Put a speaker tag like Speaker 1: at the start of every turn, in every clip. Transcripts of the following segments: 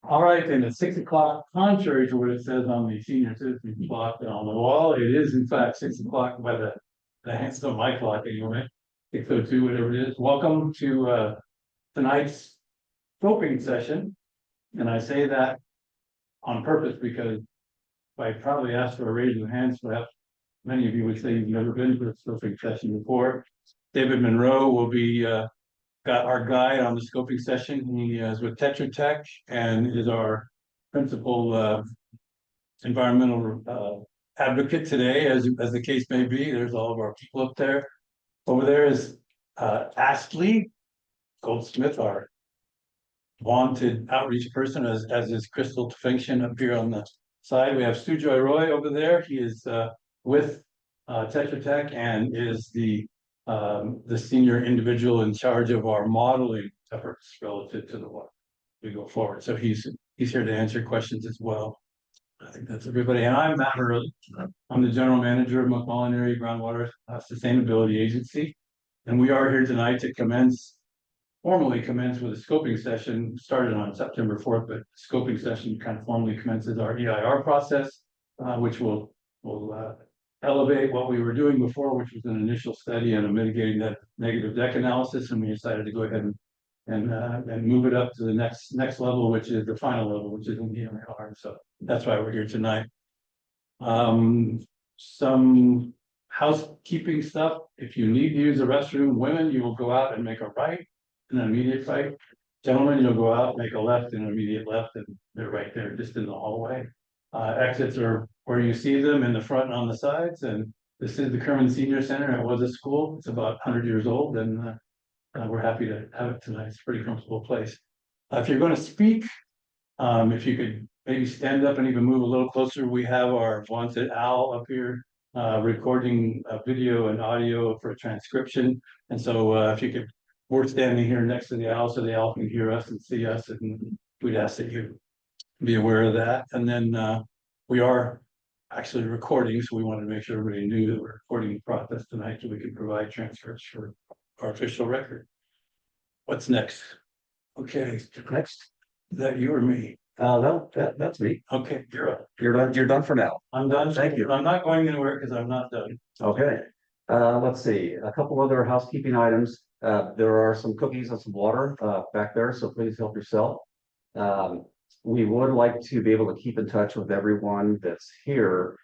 Speaker 1: All right, then at 6 o'clock, contrary to what it says on the senior citizen clock on the wall, it is in fact 6 o'clock by the hands of my clock anyway. 6:02, whatever it is. Welcome to tonight's scoping session. And I say that on purpose because I probably asked for a raise of hands, perhaps many of you would say you've never been to a scoping session before. David Monroe will be got our guide on the scoping session. He is with Tetra Tech and is our principal environmental advocate today, as the case may be. There's all of our people up there. Over there is Ashley Goldsmith, our wanted outreach person, as is Crystal Function up here on the side. We have Sujoy Roy over there. He is with Tetra Tech and is the senior individual in charge of our modeling efforts relative to the water we go forward. So he's here to answer questions as well. I think that's everybody. And I'm Matt Hurley. I'm the general manager of McMullen Area Groundwater Sustainability Agency. And we are here tonight to formally commence with a scoping session. Started on September 4th, but scoping session kind of formally commences our EIR process, which will elevate what we were doing before, which was an initial study and a mitigating that negative deck analysis. And we decided to go ahead and move it up to the next level, which is the final level, which is in the EIR. So that's why we're here tonight. Some housekeeping stuff. If you need to use the restroom, women, you will go out and make a right and an immediate right. Gentlemen, you'll go out, make a left and an immediate left, and they're right there just in the hallway. Exits are where you see them, in the front and on the sides. And this is the Kerman Senior Center. It was a school. It's about 100 years old, and we're happy to have it tonight. It's a pretty comfortable place. If you're going to speak, if you could maybe stand up and even move a little closer. We have our wanted owl up here recording video and audio for transcription. And so if you could, we're standing here next to the owl so the owl can hear us and see us, and we'd ask that you be aware of that. And then we are actually recording, so we wanted to make sure everybody knew that we're recording the process tonight so we can provide transcripts for our official record. What's next? Okay, next. Is that you or me?
Speaker 2: No, that's me.
Speaker 1: Okay, you're up.
Speaker 2: You're done for now.
Speaker 1: I'm done.
Speaker 2: Thank you.
Speaker 1: I'm not going anywhere because I'm not done.
Speaker 2: Okay. Let's see, a couple other housekeeping items. There are some cookies and some water back there, so please help yourself. We would like to be able to keep in touch with everyone that's here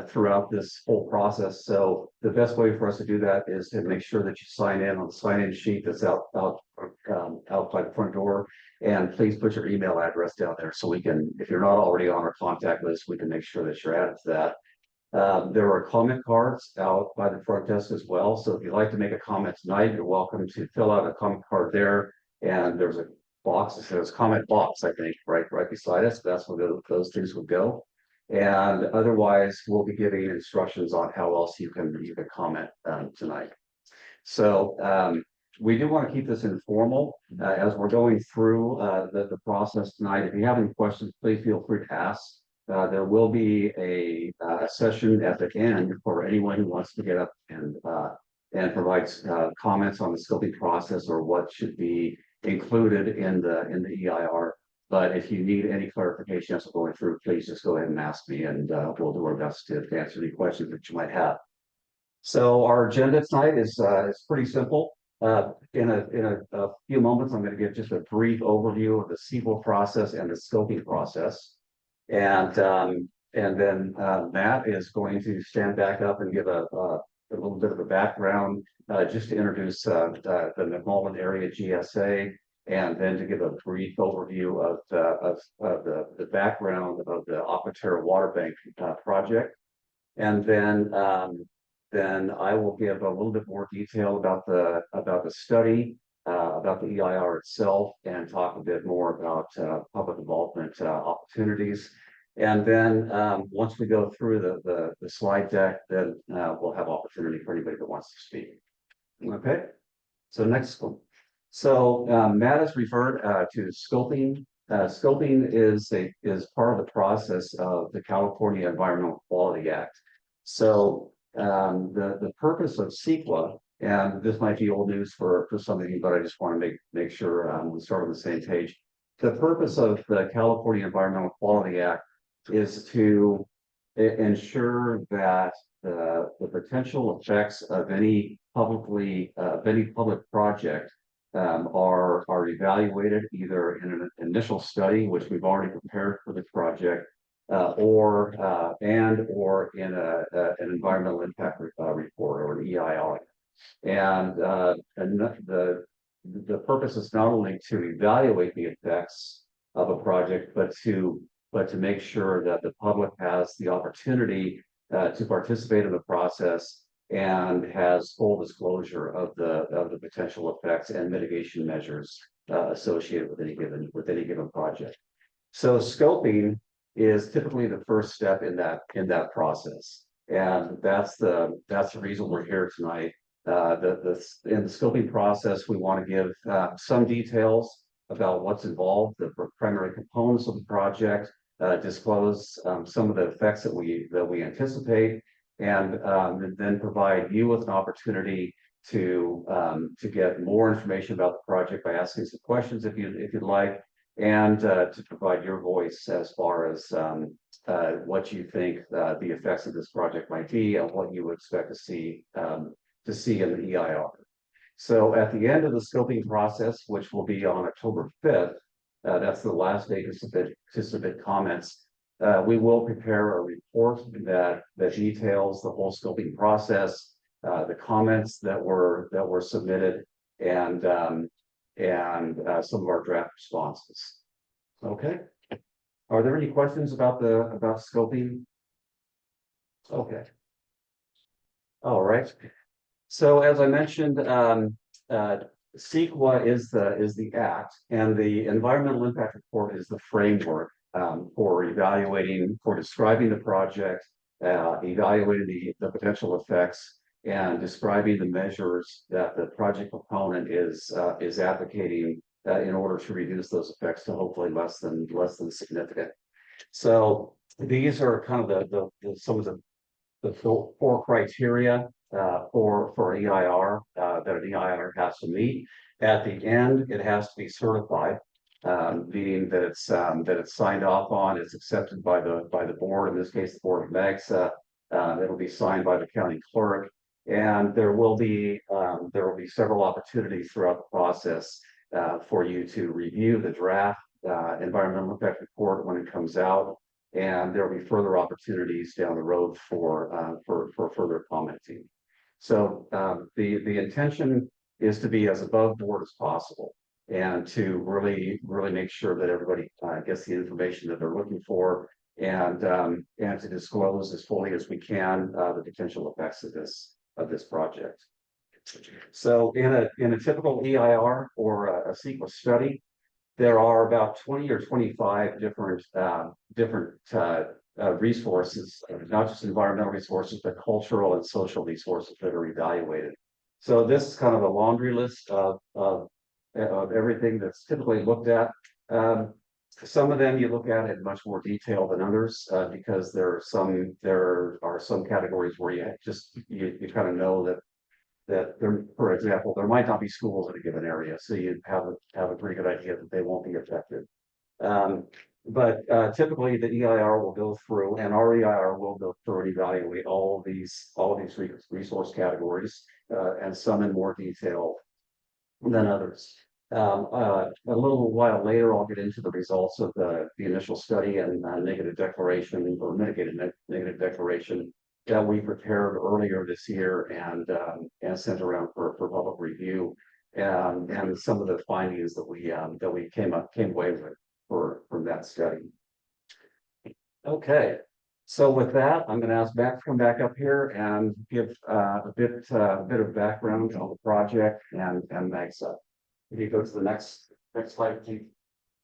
Speaker 2: throughout this whole process. So the best way for us to do that is to make sure that you sign in on the sign-in sheet that's out by the front door. And please put your email address down there so we can, if you're not already on our contact list, we can make sure that you're added to that. There are comment cards out by the front desk as well. So if you'd like to make a comment tonight, you're welcome to fill out a comment card there. And there's a box that says comment box, I think, right beside us. That's where those things would go. And otherwise, we'll be giving instructions on how else you can comment tonight. So we do want to keep this informal as we're going through the process tonight. If you have any questions, please feel free to ask. There will be a session at the end for anyone who wants to get up and provide comments on the scoping process or what should be included in the EIR. But if you need any clarification as we're going through, please just go ahead and ask me, and we'll do our best to answer any questions that you might have. So our agenda tonight is pretty simple. In a few moments, I'm going to give just a brief overview of the CEQA process and the scoping process. And then Matt is going to stand back up and give a little bit of a background just to introduce the McMullen Area GSA, and then to give a brief overview of the background of the Aquaterra Water Bank project. And then I will give a little bit more detail about the study, about the EIR itself, and talk a bit more about public involvement opportunities. And then once we go through the slide deck, then we'll have opportunity for anybody that wants to speak. Okay, so next one. So Matt has referred to scoping. Scoping is part of the process of the California Environmental Quality Act. So the purpose of CEQA, and this might be old news for some of you, but I just want to make sure we start on the same page. the purpose of the California Environmental Quality Act is to ensure that the potential effects of any public project are evaluated either in an initial study, which we've already prepared for this project, or in an environmental impact report or an EIR. And the purpose is not only to evaluate the effects of a project, but to make sure that the public has the opportunity to participate in the process and has full disclosure of the potential effects and mitigation measures associated with any given project. So scoping is typically the first step in that process, and that's the reason we're here tonight. In the scoping process, we want to give some details about what's involved, the primary components of the project, disclose some of the effects that we anticipate, and then provide you with an opportunity to get more information about the project by asking some questions if you'd like, and to provide your voice as far as what you think the effects of this project might be and what you would expect to see in the EIR. So at the end of the scoping process, which will be on October 5th, that's the last day to submit comments. We will prepare a report that details the whole scoping process, the comments that were submitted, and some of our draft responses. Okay. Are there any questions about scoping? Okay. All right. So as I mentioned, CEQA is the act, and the environmental impact report is the framework for describing the project, evaluating the potential effects, and describing the measures that the project proponent is advocating in order to reduce those effects to hopefully less than significant. So these are kind of some of the four criteria for an EIR that an EIR has to meet. At the end, it has to be certified, meaning that it's signed off on, it's accepted by the board. In this case, the Board of Megs. It'll be signed by the county clerk, and there will be several opportunities throughout the process for you to review the draft environmental impact report when it comes out, and there will be further opportunities down the road for further commenting. So the intention is to be as above board as possible, and to really make sure that everybody gets the information that they're looking for, and to disclose as fully as we can the potential effects of this project. So in a typical EIR or a CEQA study, there are about 20 or 25 different resources, not just environmental resources, but cultural and social resources that are evaluated. So this is kind of a laundry list of everything that's typically looked at. Some of them you look at in much more detail than others, because there are some categories where you kind of know that there, for example, there might not be schools in a given area, so you have a pretty good idea that they won't be affected. But typically the EIR will go through, and our EIR will go through and evaluate all of these resource categories, and some in more detail than others. A little while later, I'll get into the results of the initial study and negative declaration or mitigated negative declaration that we prepared earlier this year and sent around for public review, and some of the findings that we came away with from that study. Okay, so with that, I'm going to ask Matt to come back up here and give a bit of background on the project and MAGSA. If you go to the next slide, please.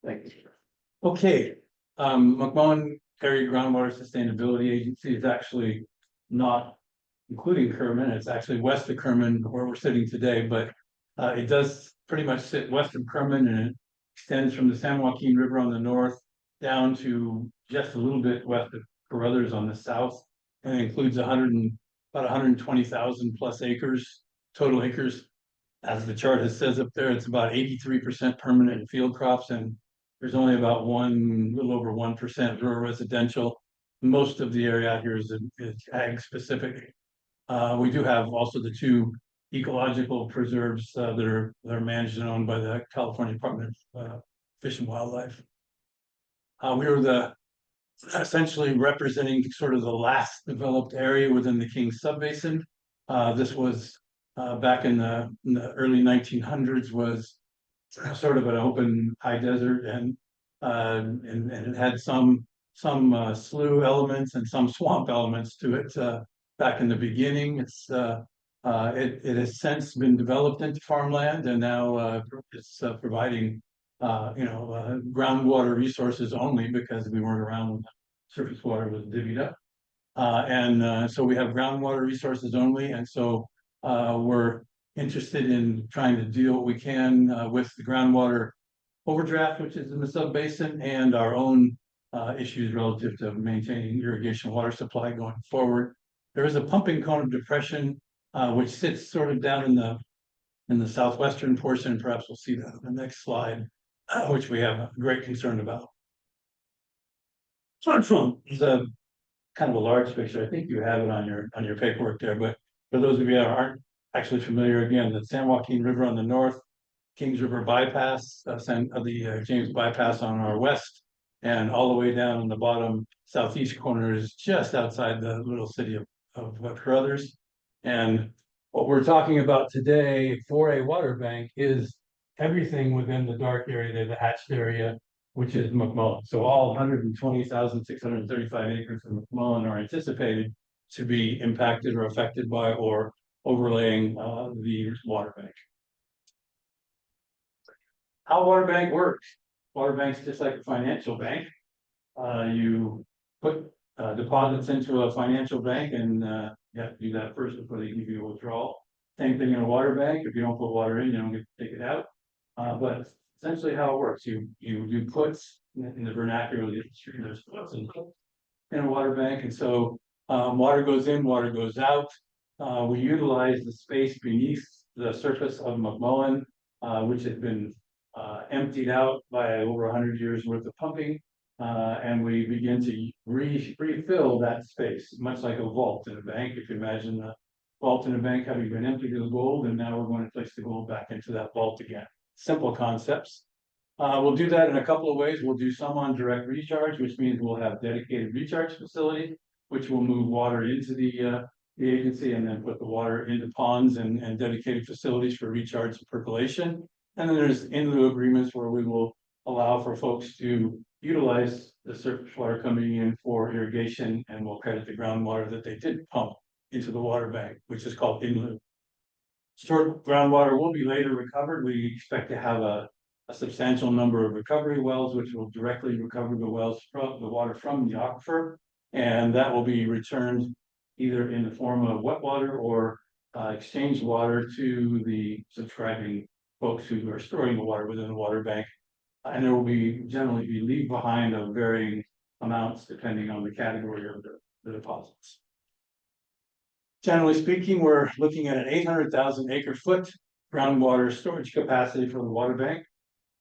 Speaker 2: Thank you.
Speaker 1: Okay, McMullen Area Groundwater Sustainability Agency is actually not including Kerman. It's actually west of Kerman where we're sitting today, but it does pretty much sit west of Kerman, and it extends from the San Joaquin River on the north down to just a little bit west of Carruthers on the south, and it includes about 120,000 plus acres, total acres. As the chart says up there, it's about 83% permanent field crops and There's only about little over 1% rural residential. Most of the area out here is ag specific. We do have also the two ecological preserves that are managed and owned by the California Department of Fish and Wildlife. We were essentially representing sort of the last developed area within the Kings Subbasin. This was back in the early 1900s, was sort of an open high desert, and it had some slough elements and some swamp elements to it back in the beginning. It has since been developed into farmland, and now it's providing groundwater resources only, because we weren't around when the surface water was divvied up. So we have groundwater resources only, and so we're interested in trying to do what we can with the groundwater overdraft, which is in the subbasin, and our own issues relative to maintaining irrigation water supply going forward. There is a pumping cone of depression which sits sort of down in the southwestern portion. Perhaps we'll see that on the next slide, which we have a great concern about. So it's a kind of a large picture. I think you have it on your paperwork there, but for those of you that aren't actually familiar, again, the San Joaquin River on the north, Kings River bypass, the James bypass on our west, and all the way down on the bottom southeast corner is just outside the little city of Carruthers. And what we're talking about today for a water bank is everything within the dark area there, the hatched area, which is McMullen. So all 120,635 acres of McMullen are anticipated to be impacted or affected by or overlaying the water bank. How a water bank works. Water bank's just like a financial bank. You put deposits into a financial bank, and you have to do that first before they give you a withdrawal. Same thing in a water bank. If you don't put water in, you don't get to take it out. But essentially how it works, you do puts in the vernacular of the industry. There's puts and puts in a water bank, and so water goes in, water goes out. We utilize the space beneath the surface of McMullen, which has been emptied out by over 100 years worth of pumping, and we begin to refill that space, much like a vault in a bank. If you imagine a vault in a bank having been emptied of the gold, and now we're going to place the gold back into that vault again. Simple concepts. We'll do that in a couple of ways. We'll do some on direct recharge, which means we'll have dedicated recharge facility, which will move water into the agency, and then put the water into ponds and dedicated facilities for recharge and percolation. And then there's in lieu agreements where we will allow for folks to utilize the surface water coming in for irrigation, and we'll credit the groundwater that they did pump into the water bank, which is called in lieu. Stored groundwater will be later recovered. We expect to have a substantial number of recovery wells, which will directly recover the water from the aquifer, and that will be returned either in the form of wet water or exchanged water to the subscribing folks who are storing the water within the water bank. And there will generally be leave behind of varying amounts depending on the category of the deposits. Generally speaking, we're looking at an 800,000 acre foot groundwater storage capacity for the water bank.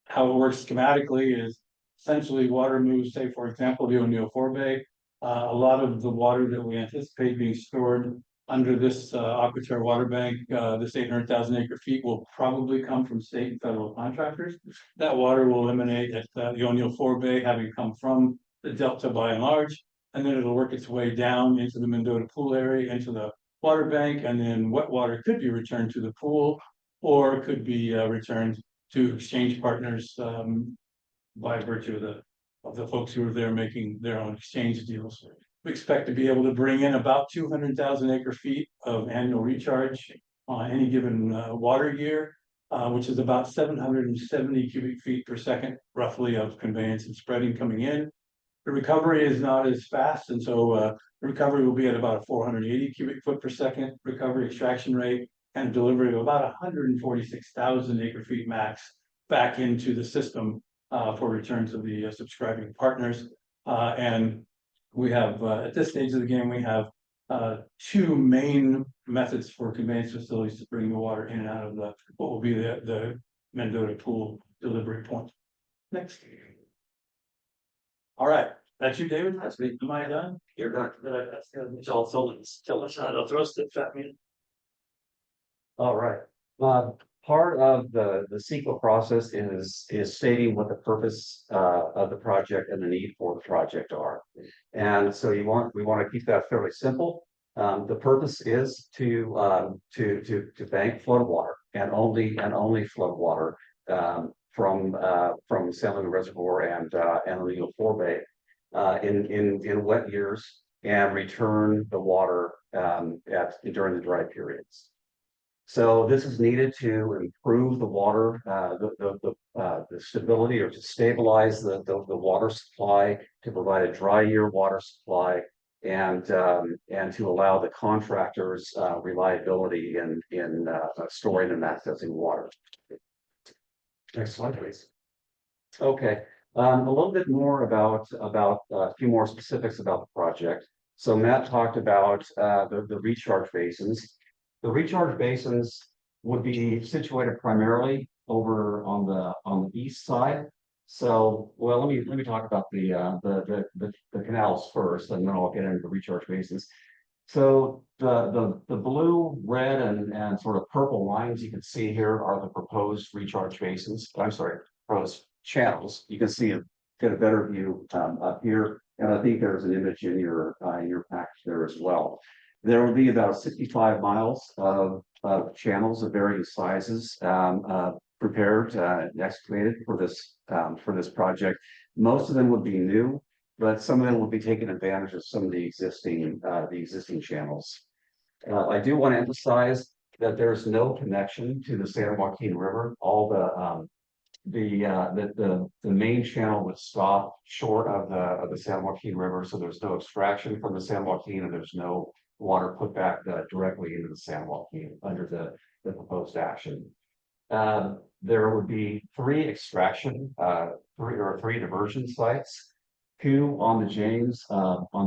Speaker 1: How it works schematically is essentially water moves, say, for example, the O'Neill Forebay. A lot of the water that we anticipate being stored under this Aquaterra water bank, this 800,000 acre feet, will probably come from state and federal contractors. That water will emanate at the O'Neill Forebay, having come from the Delta by and large, and then it'll work its way down into the Mendota Pool area, into the water bank, and then wet water could be returned to the pool, or could be returned to exchange partners by virtue of the folks who are there making their own exchange deals. We expect to be able to bring in about 200,000 acre feet of annual recharge on any given water year, which is about 770 cubic feet per second, roughly, of conveyance and spreading coming in. The recovery is not as fast, and so the recovery will be at about a 480 cubic foot per second recovery extraction rate, and a delivery of about 146,000 acre feet max back into the system for return to the subscribing partners. And we have, at this stage of the game, we have two main methods for conveyance facilities to bring the water in and out of what will be the Mendota Pool delivery point. Next. All right, that's you, David?
Speaker 2: That's me.
Speaker 1: Am I done?
Speaker 2: You're done.
Speaker 3: That's good. It's all tell us how to roast it, fat man.
Speaker 2: All right. Part of the CEQA process is stating what the purpose of the project and the need for the project are. And so we want to keep that fairly simple. The purpose is to bank flood water and only flood water from Salmon Reservoir and Illegal Forebay in wet years and return the water during the dry periods. So this is needed to improve the water, the stability or to stabilize the water supply, to provide a dry year water supply, and to allow the contractors reliability in storing and accessing water. Next slide, please. Okay, a little bit more about a few more specifics about the project. So Matt talked about the recharge basins. The recharge basins would be situated primarily over on the east side. So, well, let me talk about the canals first, and then I'll get into the recharge basins. So the blue, red, and sort of purple lines you can see here are the proposed recharge basins. I'm sorry, proposed channels. You can get a better view up here, and I think there's an image in your package there as well. There will be about 65 miles of channels of various sizes prepared and excavated for this project. Most of them would be new, but some of them will be taking advantage of some of the existing channels. I do want to emphasize that there's no connection to the San Joaquin River. All the main channel would stop short of the San Joaquin River, so there's no extraction from the San Joaquin, and there's no water put back directly into the San Joaquin under the proposed action. There would be three diversion sites, two on the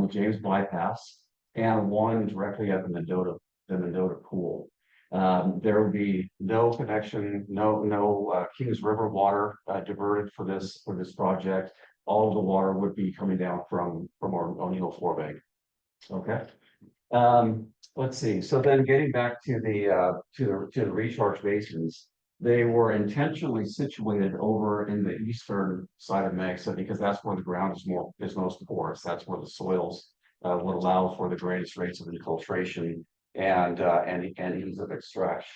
Speaker 2: James bypass, and one directly at the Mendota pool. There would be no connection, no Kings River water diverted for this project. All of the water would be coming down from our O'Neill Forebay. Okay. Let's see. So then getting back to the recharge basins, they were intentionally situated over in the eastern side of Mesa because that's where the ground is most porous. That's where the soils would allow for the greatest rates of infiltration and ease of extraction.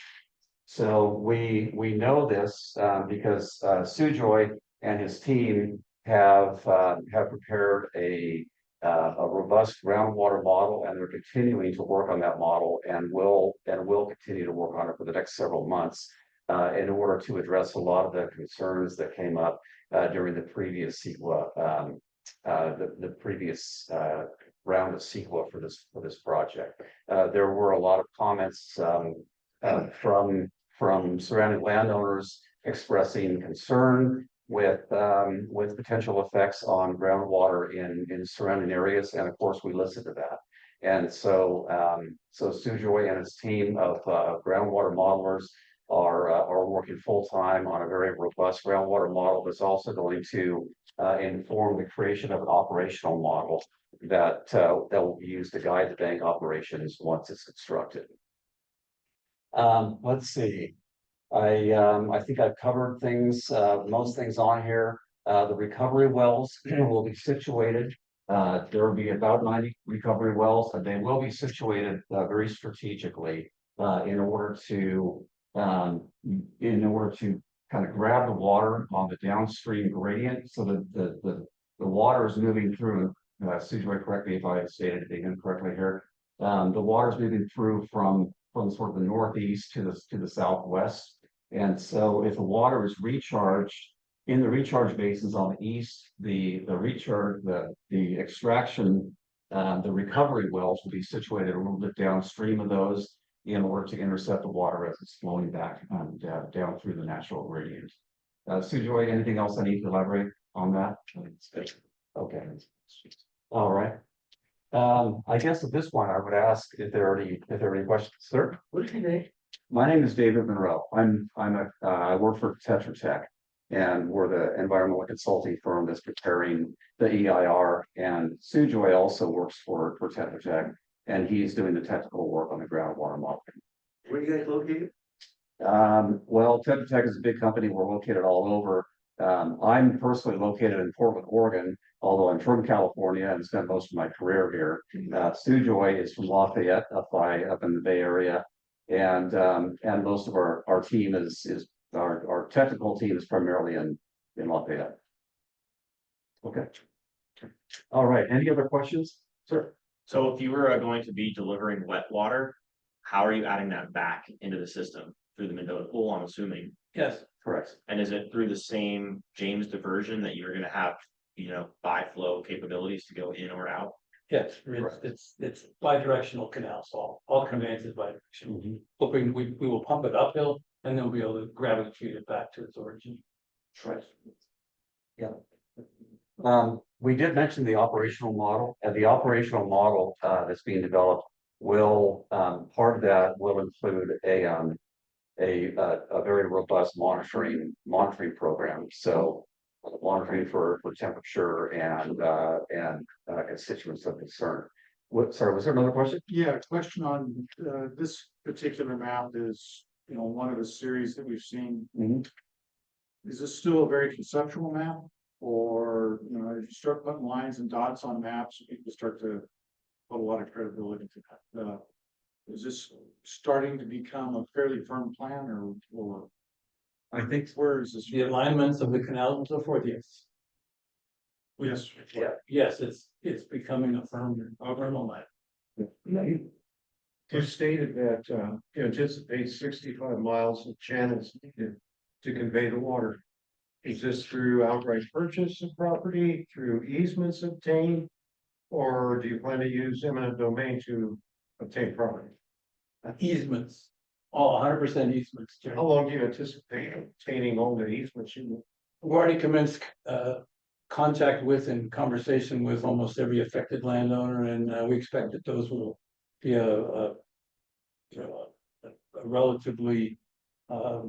Speaker 2: So we know this because Sujoy and his team have prepared a robust groundwater model, and they're continuing to work on that model, and will continue to work on it for the next several months in order to address a lot of the concerns that came up during the previous CEQA, the previous round of CEQA for this project. There were a lot of comments from surrounding landowners expressing concern with potential effects on groundwater in surrounding areas, and of course we listened to that. And so Sujoy and his team of groundwater modelers are working full-time on a very robust groundwater model that's also going to inform the creation of an operational model that will be used to guide the bank operations once it's constructed. Let's see. I think I've covered most things on here. The recovery wells will be situated. There will be about 90 recovery wells, and they will be situated very strategically in order to kind of grab the water on the downstream gradient, so that the water is moving through. Sujoy, correct me if I stated it incorrectly here. The water is moving through from sort of the northeast to the southwest. And so if the water is recharged in the recharge basins on the east, the extraction, the recovery wells will be situated a little bit downstream of those in order to intercept the water as it's flowing back down through the natural gradient. Sujoy, anything else I need to elaborate on that? Okay. All right. I guess at this point I would ask if there are any questions, sir.
Speaker 3: What is your name?
Speaker 2: My name is David Monroe. I work for Tetra Tech. And we're the environmental consulting firm that's preparing the EIR, and Sujoy also works for Tetra Tech, and he's doing the technical work on the groundwater modeling.
Speaker 3: Where you guys located?
Speaker 2: Well, Tetra Tech is a big company. We're located all over. I'm personally located in Portland, Oregon, although I'm from California and spent most of my career here. Sujoy is from Lafayette, up in the Bay Area, and most of our team is our technical team is primarily in Lafayette. Okay. All right. Any other questions, sir?
Speaker 4: So if you were going to be delivering wet water, how are you adding that back into the system? Through the Mendota pool, I'm assuming.
Speaker 1: Yes,
Speaker 2: Correct.
Speaker 4: And is it through the same James diversion that you're gonna have, bi-flow capabilities to go in or out?
Speaker 1: yes,
Speaker 2: Correct.
Speaker 1: it's bi-directional canals, all conveyance is bi-directional. Hoping we will pump it uphill and then we'll be able to gravity feed it back to its origin.
Speaker 2: Right. Yeah. We did mention the operational model, and the operational model that's being developed will part of that will include a very robust monitoring program. So monitoring for temperature and constituents of concern. Sorry, was there another question?
Speaker 5: Yeah, question on this particular map is, one of the series that we've seen.
Speaker 2: Mhm.
Speaker 5: Is this still a very conceptual map? Or, as you start putting lines and dots on maps, people start to put a lot of credibility to that. Is this starting to become a fairly firm plan or
Speaker 1: I think
Speaker 5: where is this?
Speaker 1: the alignments of the canals and so forth, yes.
Speaker 5: Yes.
Speaker 2: Yeah.
Speaker 1: Yes, it's becoming a firm alignment.
Speaker 6: You stated that you anticipate 65 miles of channels needed to convey the water. Is this through outright purchase of property, through easements obtained, or do you plan to use eminent domain to obtain property?
Speaker 1: Easements, all 100% easements. Jerry.
Speaker 6: How long do you anticipate obtaining all the easements you
Speaker 1: We've already commenced contact with and conversation with almost every affected landowner, and we expect that those will be a relatively, I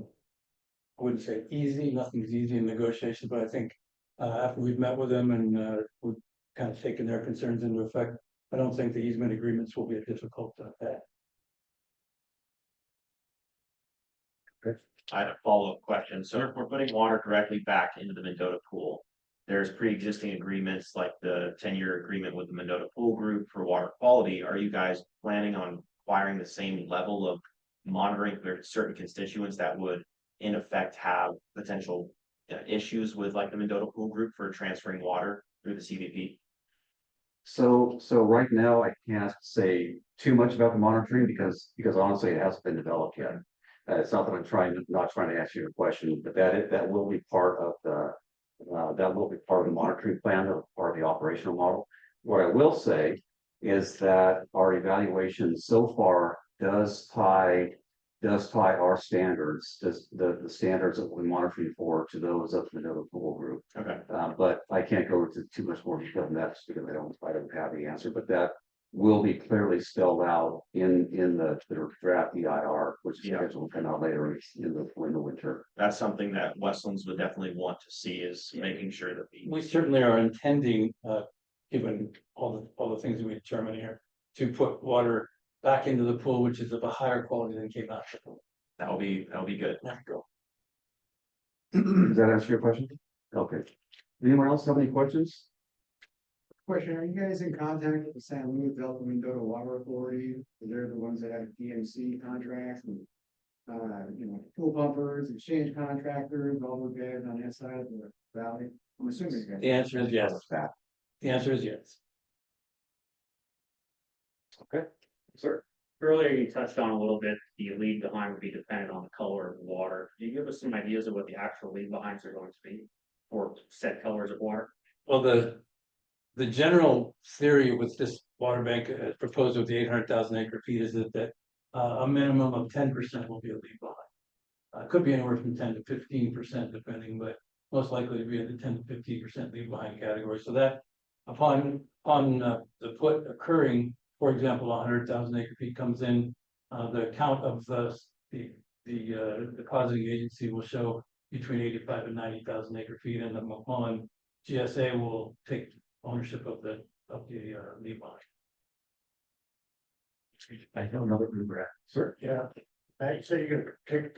Speaker 1: wouldn't say easy, nothing's easy in negotiation, but I think after we've met with them and we've kind of taken their concerns into effect, I don't think the easement agreements will be a difficult task.
Speaker 4: I had a follow-up question. So if we're putting water directly back into the Mendota pool, there's pre-existing agreements like the 10-year agreement with the Mendota Pool Group for water quality. Are you guys planning on acquiring the same level of monitoring for certain constituents that would in effect have potential issues with like the Mendota Pool Group for transferring water through the CVP?
Speaker 2: So right now I can't say too much about the monitoring because honestly it hasn't been developed yet. It's not that I'm not trying to answer your question, but that will be part of the monitoring plan or part of the operational model. What I will say is that our evaluation so far does tie our standards, the standards that we're monitoring for, to those of the Mendota Pool Group.
Speaker 4: Okay.
Speaker 2: But I can't go into too much more detail than that just because I don't have the answer, but that will be clearly spelled out in the draft EIR, which is scheduled to come out later in the winter.
Speaker 4: That's something that Westlands would definitely want to see, is making sure that
Speaker 1: We certainly are intending, given all the things we determine here, to put water back into the pool, which is of a higher quality than came out of the pool.
Speaker 4: that'll be good.
Speaker 1: There you go.
Speaker 2: Does that answer your question? Okay. Anyone else have any questions?
Speaker 7: Question, are you guys in contact with the San Luis Delta Mendota Water Authority? They're the ones that have DMC contracts and, pool pumpers, exchange contractors, all those guys on that side of the valley? I'm assuming you guys.
Speaker 1: The answer is yes. The answer is yes.
Speaker 2: Okay, sir.
Speaker 3: Earlier you touched on a little bit, the lead behind would be dependent on the color of the water. Can you give us some ideas of what the actual lead behinds are going to be? Or set colors of water?
Speaker 1: Well, the general theory with this water bank proposed with the 800,000 acre feet is that a minimum of 10% will be a lead behind. Could be anywhere from 10 to 15% depending, but most likely to be in the 10 to 15% lead behind category. So that upon the put occurring, for example, 100,000 acre feet comes in, the count of the depositing agency will show between 85 and 90,000 acre feet, and the McMullen GSA will take ownership of the lead line.
Speaker 2: I don't know that we were at. Sir?
Speaker 5: Yeah, now you say you're gonna take,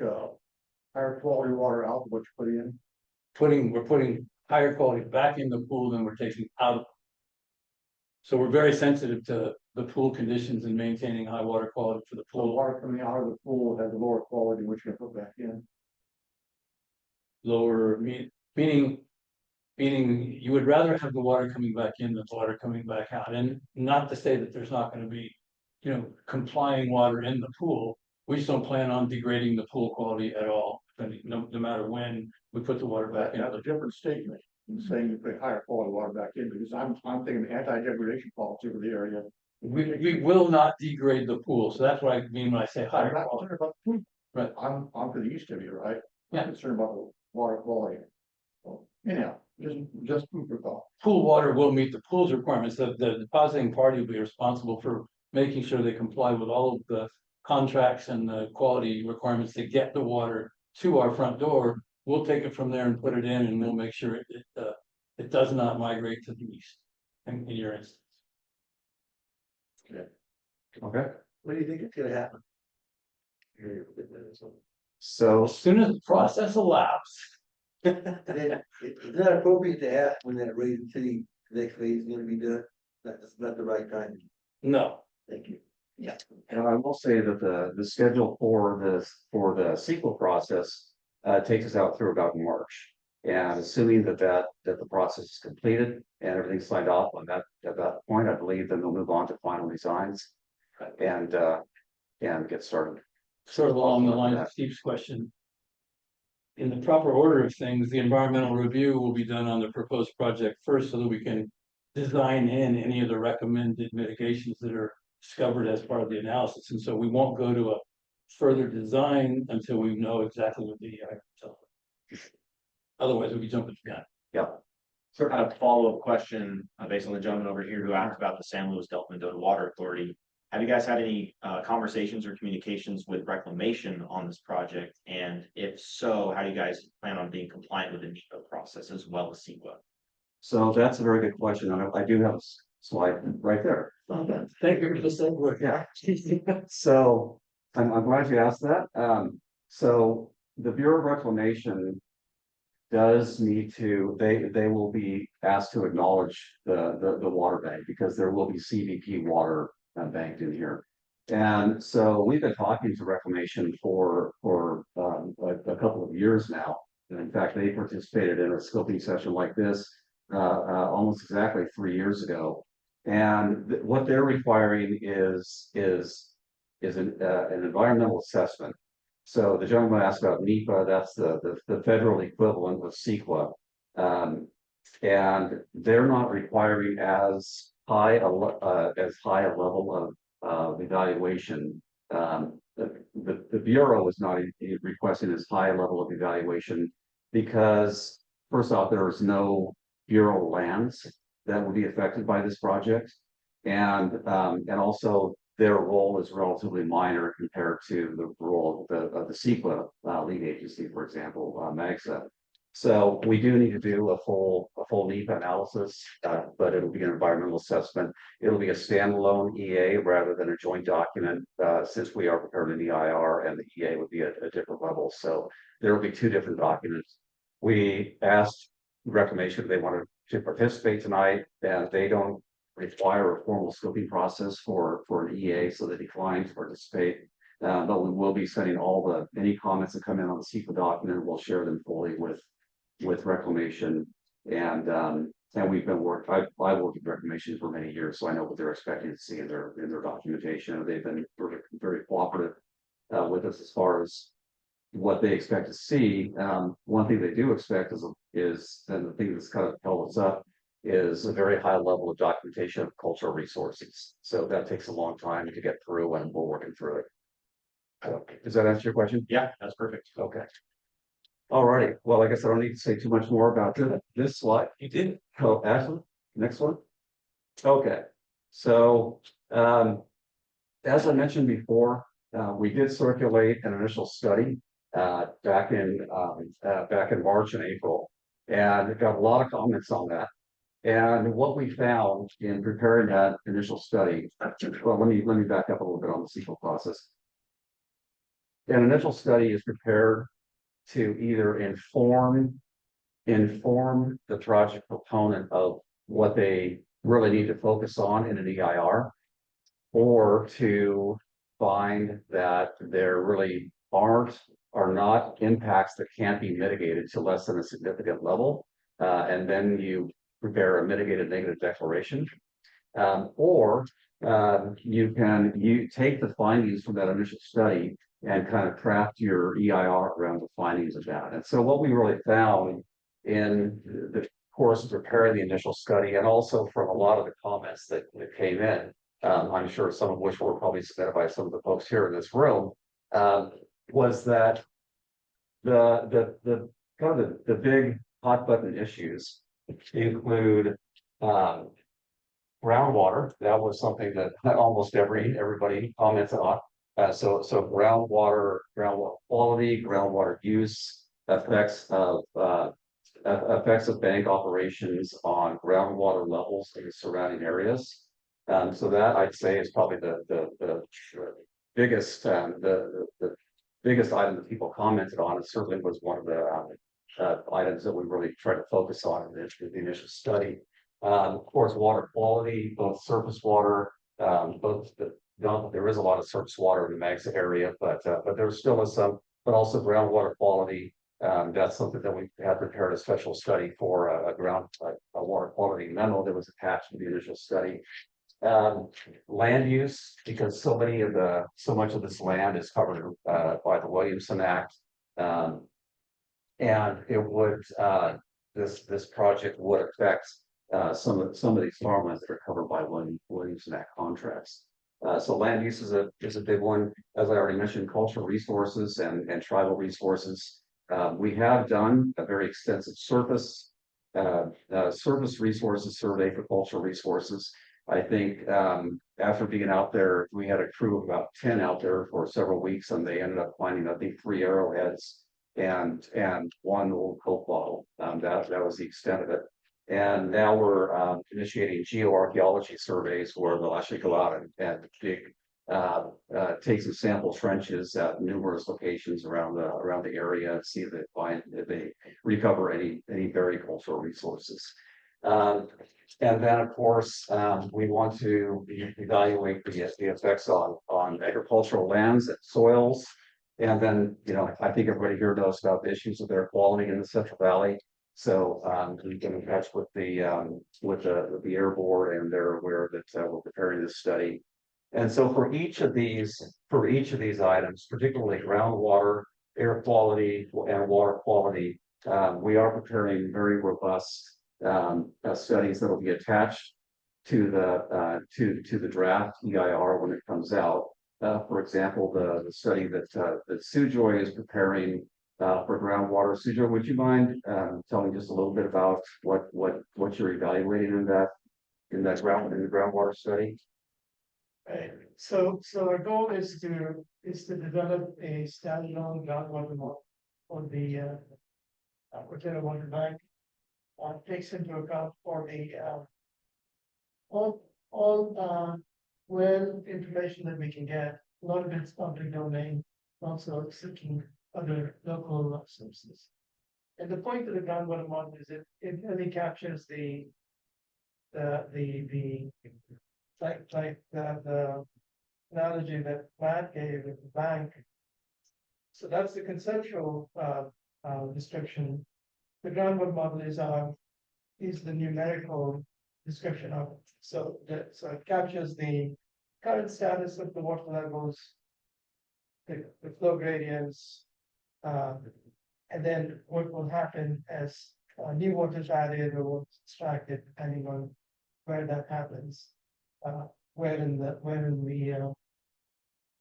Speaker 5: higher quality water out of what you put in.
Speaker 1: We're putting higher quality back in the pool than we're taking out. So we're very sensitive to the pool conditions and maintaining high water quality for the
Speaker 5: So the
Speaker 1: pool.
Speaker 5: water coming out of the pool has a lower quality, which you're gonna put back in.
Speaker 1: Lower, meaning you would rather have the water coming back in than the water coming back out. And not to say that there's not gonna be, complying water in the pool. We just don't plan on degrading the pool quality at all, no matter when we put the water back in.
Speaker 5: That's a different statement than saying you put higher quality water back in, because I'm thinking anti-degradation policy over the area.
Speaker 1: We will not degrade the pool, so that's what I mean when I say
Speaker 5: I'm
Speaker 1: higher
Speaker 5: not
Speaker 1: quality.
Speaker 5: concerned about the food.
Speaker 1: Right.
Speaker 5: I'm to the east of you, right?
Speaker 1: Yeah.
Speaker 5: I'm concerned about the water quality. So, anyhow, just food for thought.
Speaker 1: Pool water will meet the pool's requirements. The depositing party will be responsible for making sure they comply with all of the contracts and the quality requirements to get the water to our front door. We'll take it from there and put it in, and we'll make sure it does not migrate to the east in your instance.
Speaker 2: Okay,
Speaker 8: What do you think is gonna happen?
Speaker 2: so
Speaker 1: As soon as the process allows.
Speaker 8: Then, is that appropriate to ask when that raising city next phase is gonna be done? That's not the right time.
Speaker 1: No,
Speaker 8: Thank you.
Speaker 2: and I will say that the schedule for the sequel process takes us out through about March. And assuming that the process is completed and everything's signed off on that, at that point, I believe then they'll move on to final designs and get started.
Speaker 1: sort of along the lines of Steve's question. In the proper order of things, the environmental review will be done on the proposed project first, so that we can design in any of the recommended mitigations that are discovered as part of the analysis. And so we won't go to a further design until we know exactly what the EIR tells us. Otherwise, we'll be jumping the gun.
Speaker 4: Sort of a follow-up question, based on the gentleman over here who asked about the San Luis Delta Mendota Water Authority. Have you guys had any conversations or communications with reclamation on this project? And if so, how do you guys plan on being compliant with the NEPA process as well as CEQA?
Speaker 2: So that's a very good question. And I do have a slide right there.
Speaker 1: Thank you for the segue.
Speaker 2: Yeah. So I'm glad you asked that. So the Bureau of Reclamation does need to, they will be asked to acknowledge the water bank, because there will be CVP water banked in here. And so we've been talking to Reclamation for a couple of years now. And in fact, they participated in a scoping session like this almost exactly 3 years ago. And what they're requiring is an environmental assessment. So the gentleman asked about NEPA, that's the federal equivalent of CEQA. And they're not requiring as high a level of evaluation. The Bureau is not requesting as high a level of evaluation, because first off, there is no Bureau lands that will be affected by this project. And also their role is relatively minor compared to the role of the CEQA lead agency, for example, MAGSA. So we do need to do a full NEPA analysis, but it'll be an environmental assessment. It'll be a standalone EA rather than a joint document, since we are preparing an EIR, and the EA would be at a different level. So there will be two different documents. We asked Reclamation if they wanted to participate tonight, and they don't require a formal scoping process for an EA, so they declined to participate. But we will be sending any comments that come in on the CEQA document. We'll share them fully with Reclamation. And we've been I've worked with Reclamation for many years, so I know what they're expecting to see in their documentation. They've been very cooperative with us as far as what they expect to see. One thing they do expect is, and the thing that's kind of held us up, is a very high level of documentation of cultural resources. So that takes a long time to get through, and we're working through it. Does that answer your question?
Speaker 4: Yeah, that's perfect.
Speaker 2: Okay. All righty. Well, I guess I don't need to say too much more about this slide.
Speaker 1: You did.
Speaker 2: Oh, Ashley, next one. Okay. So, as I mentioned before, we did circulate an initial study back in March and April. And got a lot of comments on that. And what we found in preparing that initial study, well, let me back up a little bit on the sequel process. An initial study is prepared to either inform the project proponent of what they really need to focus on in an EIR, or to find that there really are not impacts that can't be mitigated to less than a significant level. And then you prepare a mitigated negative declaration. Or you take the findings from that initial study and kind of craft your EIR around the findings of that. And so what we really found in the course of preparing the initial study, and also from a lot of the comments that came in, I'm sure some of which were probably submitted by some of the folks here in this room, was that the kind of the big hot button issues include groundwater. That was something that almost everybody commented on. So groundwater quality, groundwater use, effects of bank operations on groundwater levels in the surrounding areas. So that, I'd say, is probably the biggest the biggest item that people commented on. It certainly was one of the items that we really tried to focus on in the initial study. Of course, water quality, both surface water, there is a lot of surface water in the Magsa area, but there still is some, but also groundwater quality. That's something that we had prepared a special study for, a water quality memo that was attached to the initial study. Land use, because so much of this land is covered by the Williamson Act. And it would, this project would affect some of these farmlands that are covered by Williamson Act contracts. So land use is a big one. As I already mentioned, cultural resources and tribal resources. We have done a very extensive surface resources survey for cultural resources. I think after being out there, we had a crew of about 10 out there for several weeks, and they ended up finding, I think, 3 arrowheads and 1 old Coke bottle. That was the extent of it. And now we're initiating geoarchaeology surveys where they'll actually go out and take some sample trenches at numerous locations around the area and see if they recover any buried cultural resources. And then, of course, we want to evaluate the effects on agricultural lands and soils. And then, I think everybody here knows about the issues of air quality in the Central Valley. So we've been in touch with the Air Board, and they're aware that we're preparing this study. And so for each of these items, particularly groundwater, air quality, and water quality, we are preparing very robust studies that will be attached to the draft EIR when it comes out. For example, the study that Sujoy is preparing for groundwater. Sujoy, would you mind telling just a little bit about what you're evaluating in the groundwater study?
Speaker 9: Right. So our goal is to develop a standalone groundwater model for the Aquaterra water bank. Takes into account for the all well information that we can get. A lot of it's public domain, also seeking other local sources. And the point of the groundwater model is it really captures the analogy that Matt gave with the bank. So that's the conceptual description. The groundwater model is the numerical description of it. So it captures the current status of the water levels, the flow gradients, and then what will happen as new water is added or water is extracted, depending on where that happens, where in the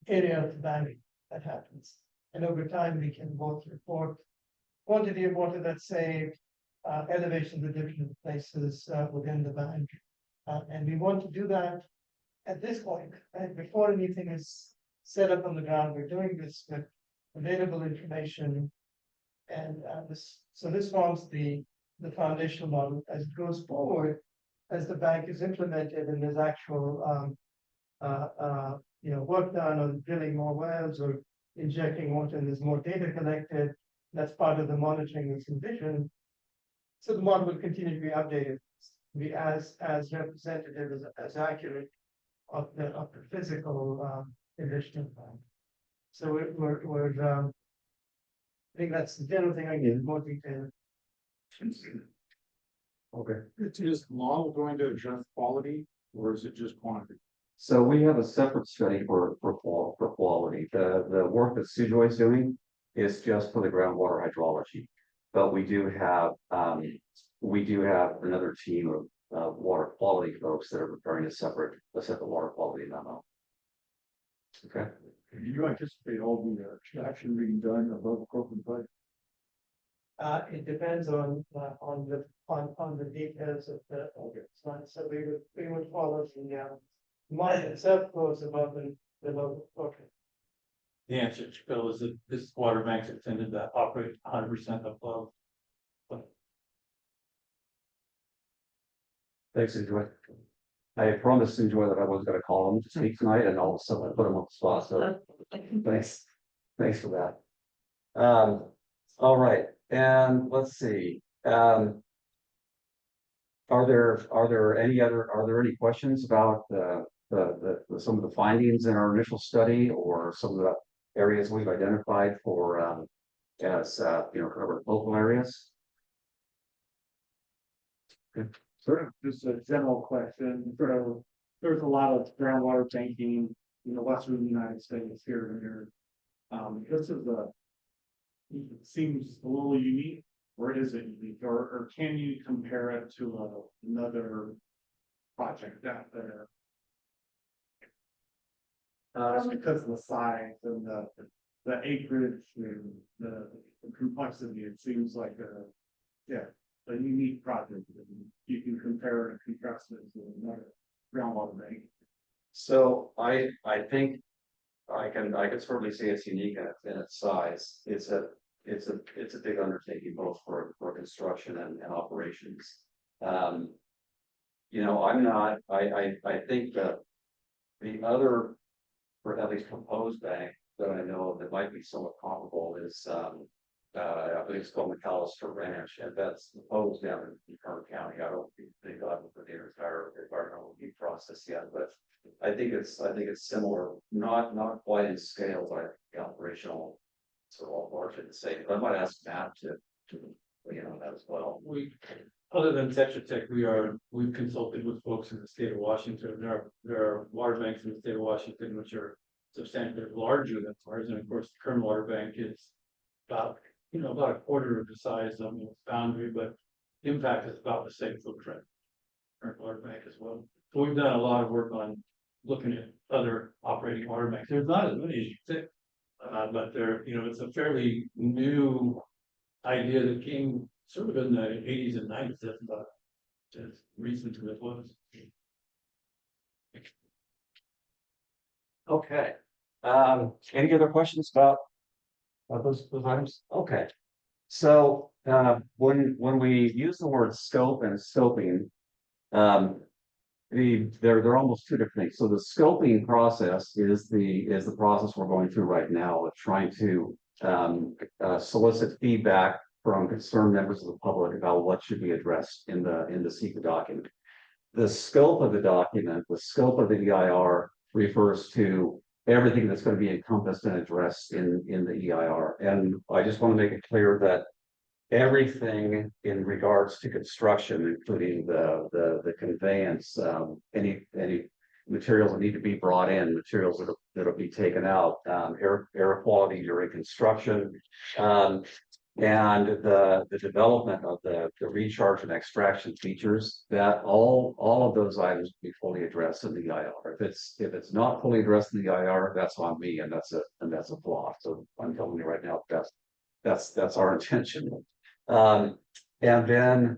Speaker 9: area of the bank that happens. And over time, we can both report quantity of water that's saved, elevations at different places within the bank. And we want to do that at this point, right? Before anything is set up on the ground. We're doing this with available information. And this forms the foundational model. As it goes forward, as the bank is implemented and there's actual work done on drilling more wells or injecting water, and there's more data collected, that's part of the monitoring that's envisioned. So the model will continue to be updated, be as representative, as accurate of the physical condition of bank. So I think that's the general thing. I can give more detail.
Speaker 2: Okay.
Speaker 5: Is model going to address quality or is it just quantity?
Speaker 2: So we have a separate study for quality. The work that Sujoy is doing is just for the groundwater hydrology. But we do have another team of water quality folks that are preparing a separate water quality memo. Okay.
Speaker 5: Do you anticipate all the action being done above corporate budget?
Speaker 9: It depends on the details of the plan. So we would follow the model itself goes above the local forecast.
Speaker 1: The answer, Bill, is that this water bank's intended to operate 100% above.
Speaker 2: Thanks, Enjoy. I promised Enjoy that I was gonna call him to speak tonight, and all of a sudden I put him on the spot, so thanks for that. All right, and let's see, are there any questions about some of the findings in our initial study, or some of the areas we've identified for as covered local areas?
Speaker 5: Sort of just a general question. So there's a lot of groundwater banking in the western United States here and there. This is it seems a little unique, or is it unique, or can you compare it to another project out there? Just because of the size and the acreage and the complexity, it seems like a unique project. You can compare and contrast it to another groundwater bank.
Speaker 2: So I think I can certainly say it's unique in its size. It's a big undertaking both for construction and operations. I think that the other, or at least proposed bank that I know that might be somewhat comparable is I believe it's called McAllister Ranch, and that's proposed down in Kern County. I don't think they got with the entire environmental review process yet, but I think it's similar, not quite in scale, but the operational sort of largely the same. But I might ask Matt to that as well.
Speaker 1: Other than Tetra Tech, we've consulted with folks in the state of Washington. There are water banks in the state of Washington which are substantially larger than ours, and of course, the Kern Water Bank is about a quarter of the size of its boundary, but impact is about the same footprint. Kern Water Bank as well. So we've done a lot of work on looking at other operating water banks. There's not as many as you think, but it's a fairly new idea that came sort of in the 80s and 90s. That's about as recent as it was.
Speaker 2: Okay. Any other questions about those items? Okay. So when we use the word scope and scoping, they're almost two different things. So the scoping process is the process we're going through right now of trying to solicit feedback from concerned members of the public about what should be addressed in the SEQA document. The scope of the document, the scope of the EIR refers to everything that's going to be encompassed and addressed in the EIR. And I just want to make it clear that everything in regards to construction, including the conveyance, any materials that need to be brought in, materials that'll be taken out, air quality during construction, and the development of the recharge and extraction features, that all of those items will be fully addressed in the EIR. If it's not fully addressed in the EIR, that's on me, and that's a flaw. So I'm telling you right now, that's our intention. And then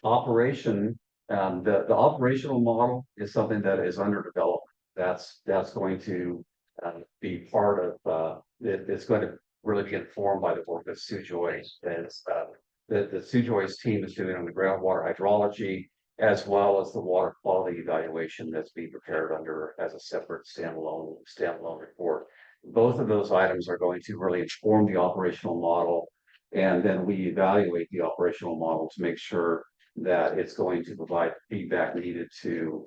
Speaker 2: operation, the operational model is something that is under development. That's going to be part of it's going to really be informed by the work that Sujoy is, that Sujoy's team is doing on the groundwater hydrology, as well as the water quality evaluation that's being prepared under as a separate standalone report. Both of those items are going to really inform the operational model. And then we evaluate the operational model to make sure that it's going to provide feedback needed to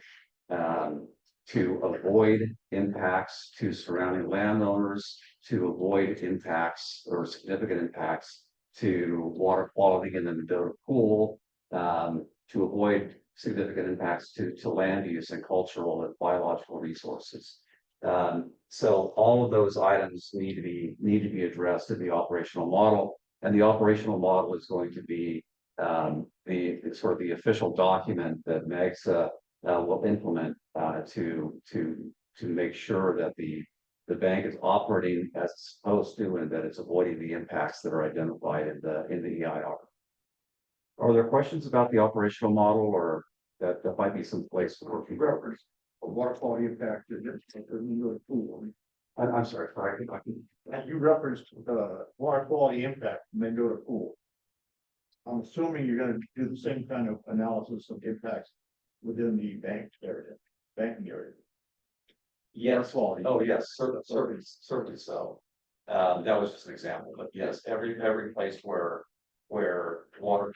Speaker 2: avoid impacts to surrounding landowners, to avoid impacts or significant impacts to water quality in the Mendota pool, to avoid significant impacts to land use and cultural and biological resources. So all of those items need to be addressed in the operational model, and the operational model is going to be the sort of the official document that MEGSA will implement to make sure that the bank is operating as it's supposed to, and that it's avoiding the impacts that are identified in the EIR. Are there questions about the operational model, or that might be some place for working reference?
Speaker 5: Water quality impact to the pool.
Speaker 2: I'm sorry, I can.
Speaker 5: And you referenced the water quality impact, Mendota pool. I'm assuming you're gonna do the same kind of analysis of impacts within the banking area.
Speaker 2: Yes, oh, yes, certainly so. That was just an example, but yes, every place where water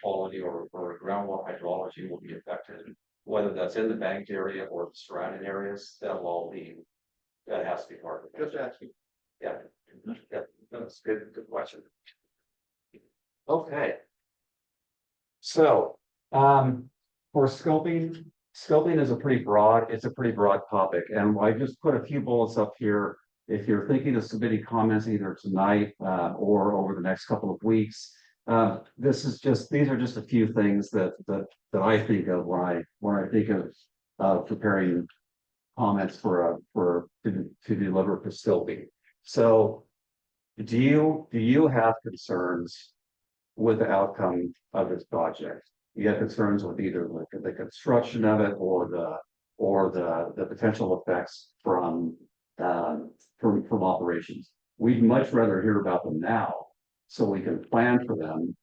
Speaker 2: quality or groundwater hydrology will be affected, whether that's in the banked area or the surrounding areas, that has to be part of it.
Speaker 5: Just asking.
Speaker 2: Yeah, that's good question. Okay. So, for scoping is a pretty broad topic, and I just put a few bullets up here. If you're thinking of submitting comments either tonight, or over the next couple of weeks, these are just a few things that I think of when I think of preparing comments to deliver for scoping. So, do you have concerns with the outcome of this project? You have concerns with either the construction of it or the potential effects from operations. We'd much rather hear about them now, so we can plan for them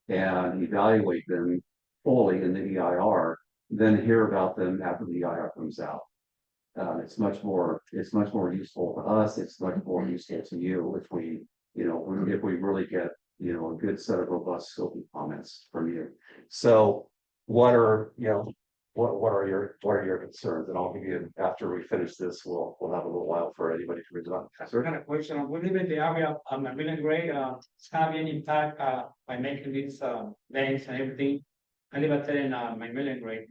Speaker 2: and evaluate them fully in the EIR, than hear about them after the EIR comes out. It's much more useful to us. It's much more useful to you if we really get a good set of robust scoping comments from you. So what are your concerns? And I'll give you, after we finish this, we'll have a little while for anybody to respond. Sir?
Speaker 10: Kind of question, we live in the area of Macmillan Gray, it's gonna be an impact by making these banks and everything. I live at 10 Macmillan Gray.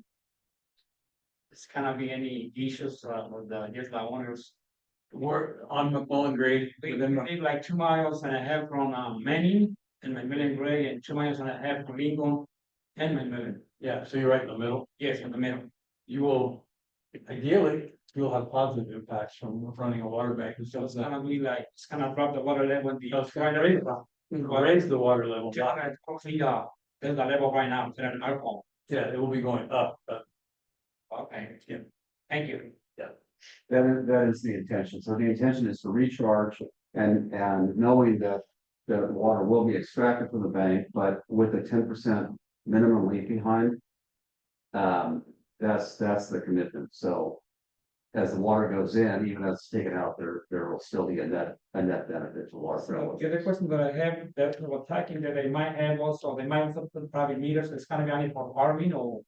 Speaker 10: It's gonna be any issues with just the owners.
Speaker 1: We're on McMullen grade.
Speaker 10: We live like 2.5 miles from Manning and Macmillan Gray, and 2.5 miles from Lincoln and Macmillan.
Speaker 1: Yeah, so you're right in the middle.
Speaker 10: Yes, in the middle.
Speaker 1: You will, ideally, you'll have positive impacts from running a water bank.
Speaker 10: So it's gonna be like, it's gonna drop the water level in the.
Speaker 1: It's gonna raise the water level.
Speaker 10: There's the level right now, it's at an alcohol.
Speaker 1: Yeah, it will be going up,
Speaker 10: Okay, yeah, thank you.
Speaker 2: That is the intention. So the intention is to recharge and knowing that the water will be extracted from the bank, but with a 10% minimum leave behind. That's the commitment. So as the water goes in, even as it's taken out, there will still be a net benefit to water.
Speaker 10: So the other question that I have, that was talking that they might have also, they might also put private meters, it's gonna be only for farming, or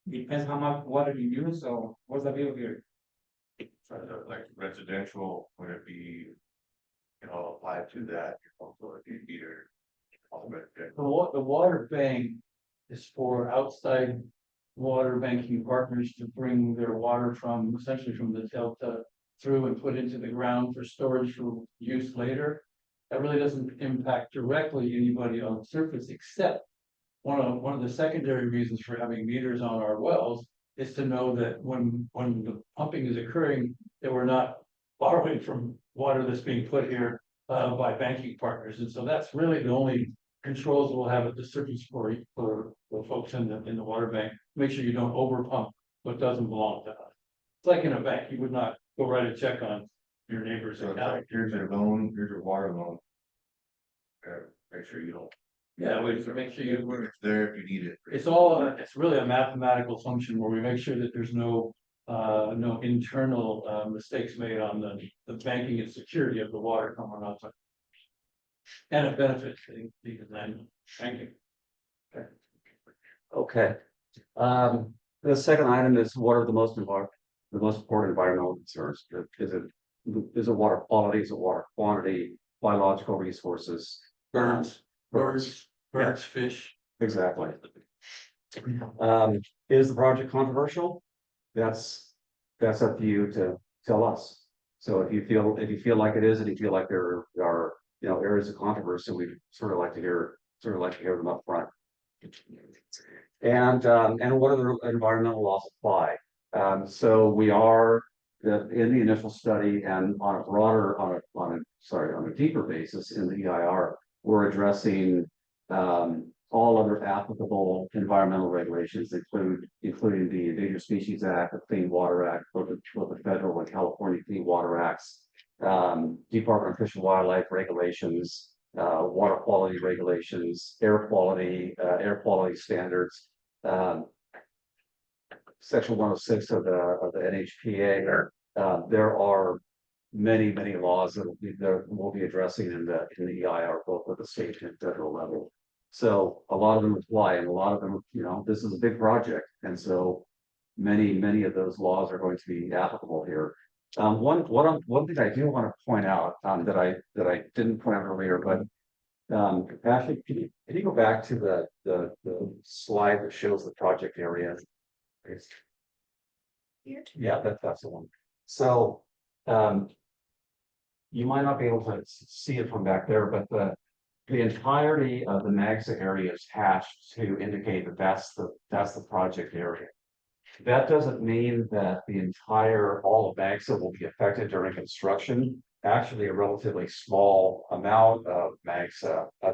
Speaker 10: depends how much water you use, so what's the deal here?
Speaker 6: Like residential, would it be, applied to that, either.
Speaker 1: the water bank is for outside water banking partners to bring their water from, essentially from the delta through and put into the ground for storage for use later. That really doesn't impact directly anybody on the surface, except one of the secondary reasons for having meters on our wells is to know that when the pumping is occurring, that we're not borrowing from water that's being put here by banking partners. And so that's really the only controls we'll have at the surface for folks in the water bank. Make sure you don't over pump what doesn't belong to us. It's like in a bank, you would not go write a check on your neighbor's account.
Speaker 6: Here's your loan, here's your water loan. Make sure you don't.
Speaker 1: Yeah, we just make sure you,
Speaker 6: It's there if you need it.
Speaker 1: it's really a mathematical function where we make sure that there's no internal, mistakes made on the banking and security of the water coming outside. And it benefits the land. Thank you.
Speaker 2: Okay. The second item is what are the most important environmental concerns? Is it water quality? Is it water quantity? Biological resources?
Speaker 1: Birds, fish.
Speaker 2: Exactly. Is the project controversial? That's up to you to tell us. So if you feel like it is, and you feel like there are, areas of controversy, we sort of like to hear them up front. And what are the environmental laws apply? So we are in the initial study and on a deeper basis in the EIR, we're addressing all other applicable environmental regulations, including the Endangered Species Act, the Clean Water Act, both the federal and California Clean Water Acts, Department of Fish and Wildlife regulations, water quality regulations, air quality standards, Section 106 of the NHPA. There are many laws that we'll be addressing in the EIR, both at the state and federal level. So a lot of them apply, and a lot of them, this is a big project, and so many of those laws are going to be applicable here. One thing I do want to point out that I didn't point out earlier, but Ashley, can you go back to the slide that shows the project area? Yeah, that's the one. So you might not be able to see it from back there, but the entirety of the MAGSA area is hashed to indicate that that's the project area. That doesn't mean that all of MAGSA will be affected during construction. Actually, a relatively small amount of the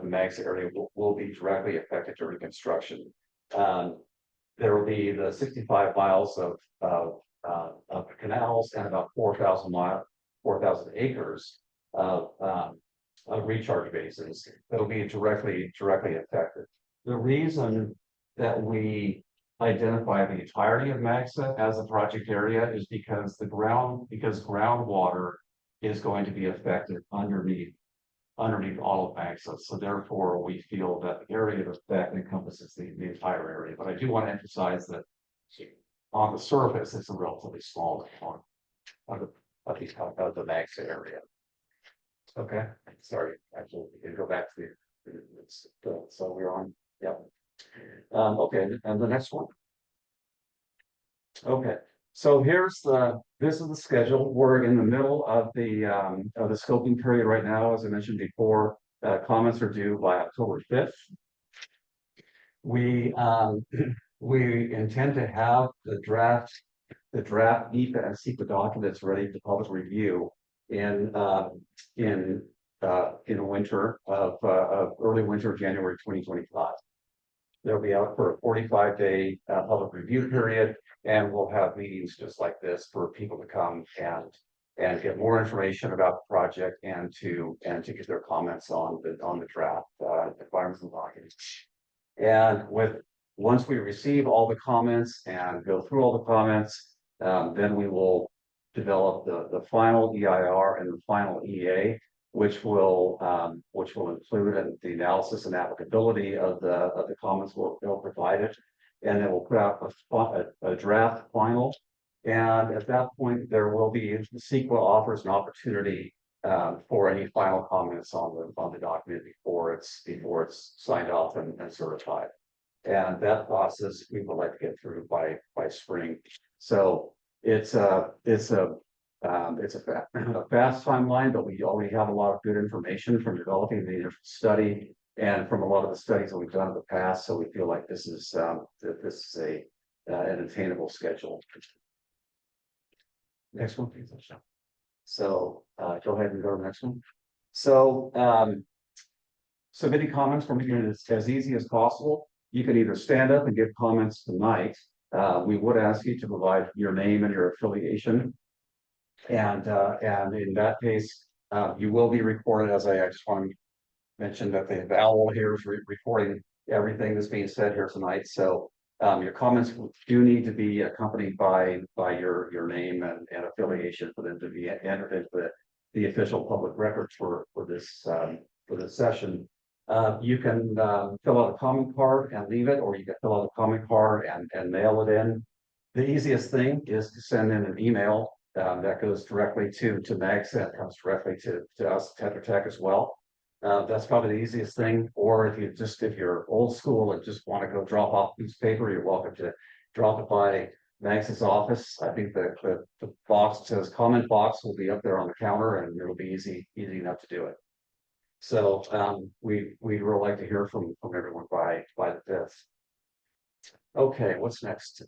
Speaker 2: MAGSA area will be directly affected during construction. There will be the 65 miles of canals and about 4,000 acres of recharge basins that will be directly affected. The reason that we identify the entirety of MAGSA as a project area is because groundwater is going to be affected underneath all of MAGSA. So therefore, we feel that the area of effect encompasses the entire area. But I do want to emphasize that on the surface, it's a relatively small component of the MAGSA area. Okay, sorry, actually, we can go back to so we're on, yep. Okay, and the next one. Okay, so this is the schedule. We're in the middle of the scoping period right now. As I mentioned before, comments are due by October 5th. We intend to have the draft NEPA and SEPA documents ready for public review in early winter, January 2025. They'll be out for a 45-day public review period, and we'll have meetings just like this for people to come and get more information about the project and to get their comments on the draft environmental documents. And once we receive all the comments and go through all the comments, then we will develop the final EIR and the final EA, which will include the analysis and applicability of the comments we'll provided, and then we'll put out a draft final. And at that point, there will be CEQA offers an opportunity for any final comments on the document before it's signed off and certified. And that process we would like to get through by spring. So it's a fast timeline, but we already have a lot of good information from developing the initial study and from a lot of the studies that we've done in the past. So we feel like this is an attainable schedule. Next one, please. So go ahead and go to the next one. So submitting comments for me is as easy as possible. You can either stand up and give comments tonight. We would ask you to provide your name and your affiliation. And in that case, you will be recorded, as I just want to mention that the owl here is recording everything that's being said here tonight, so. Your comments do need to be accompanied by your name and affiliation for them to be entered into the official public records for this session. You can fill out a comment card and leave it, or you can fill out a comment card and mail it in. The easiest thing is to send in an email that goes directly to Megs and comes directly to us, Tetra Tech as well. That's probably the easiest thing, or if you're old school and just want to go drop off a piece of paper, you're welcome to drop it by Max's office. I think the box that says comment box will be up there on the counter, and it'll be easy enough to do it. So we'd really like to hear from everyone by the 5th. Okay, what's next?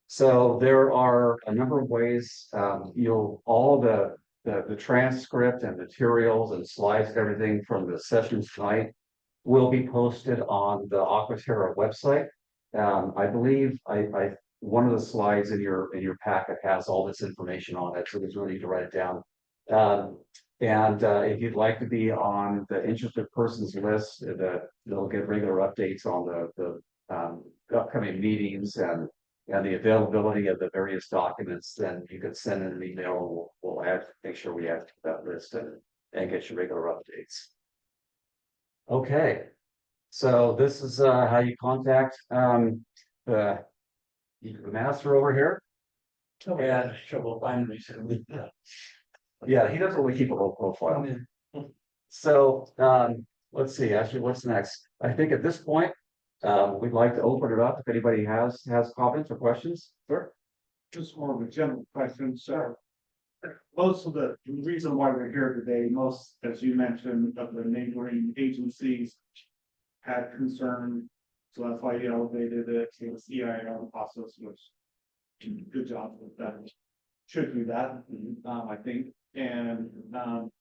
Speaker 2: So there are a number of ways all the transcript and materials and slides and everything from the sessions tonight will be posted on the Aquaterra website. I believe one of the slides in your packet has all this information on it, so there's no need to write it down. If you'd like to be on the interested persons list, they'll get regular updates on the upcoming meetings and the availability of the various documents, then you could send in an email and we'll make sure we add to that list and get your regular updates. Okay, so this is how you contact the master over here.
Speaker 1: Yeah, trouble finding me. So,
Speaker 2: Yeah, he doesn't really keep a low profile. So let's see, actually, what's next? I think at this point, we'd like to open it up if anybody has comments or questions. Sure.
Speaker 5: Just more of a general question, so. Most of the reason why we're here today, most, as you mentioned, of the neighboring agencies had concern. So that's why you elevated it to the EIR process, which good job with that. Should do that, I think. And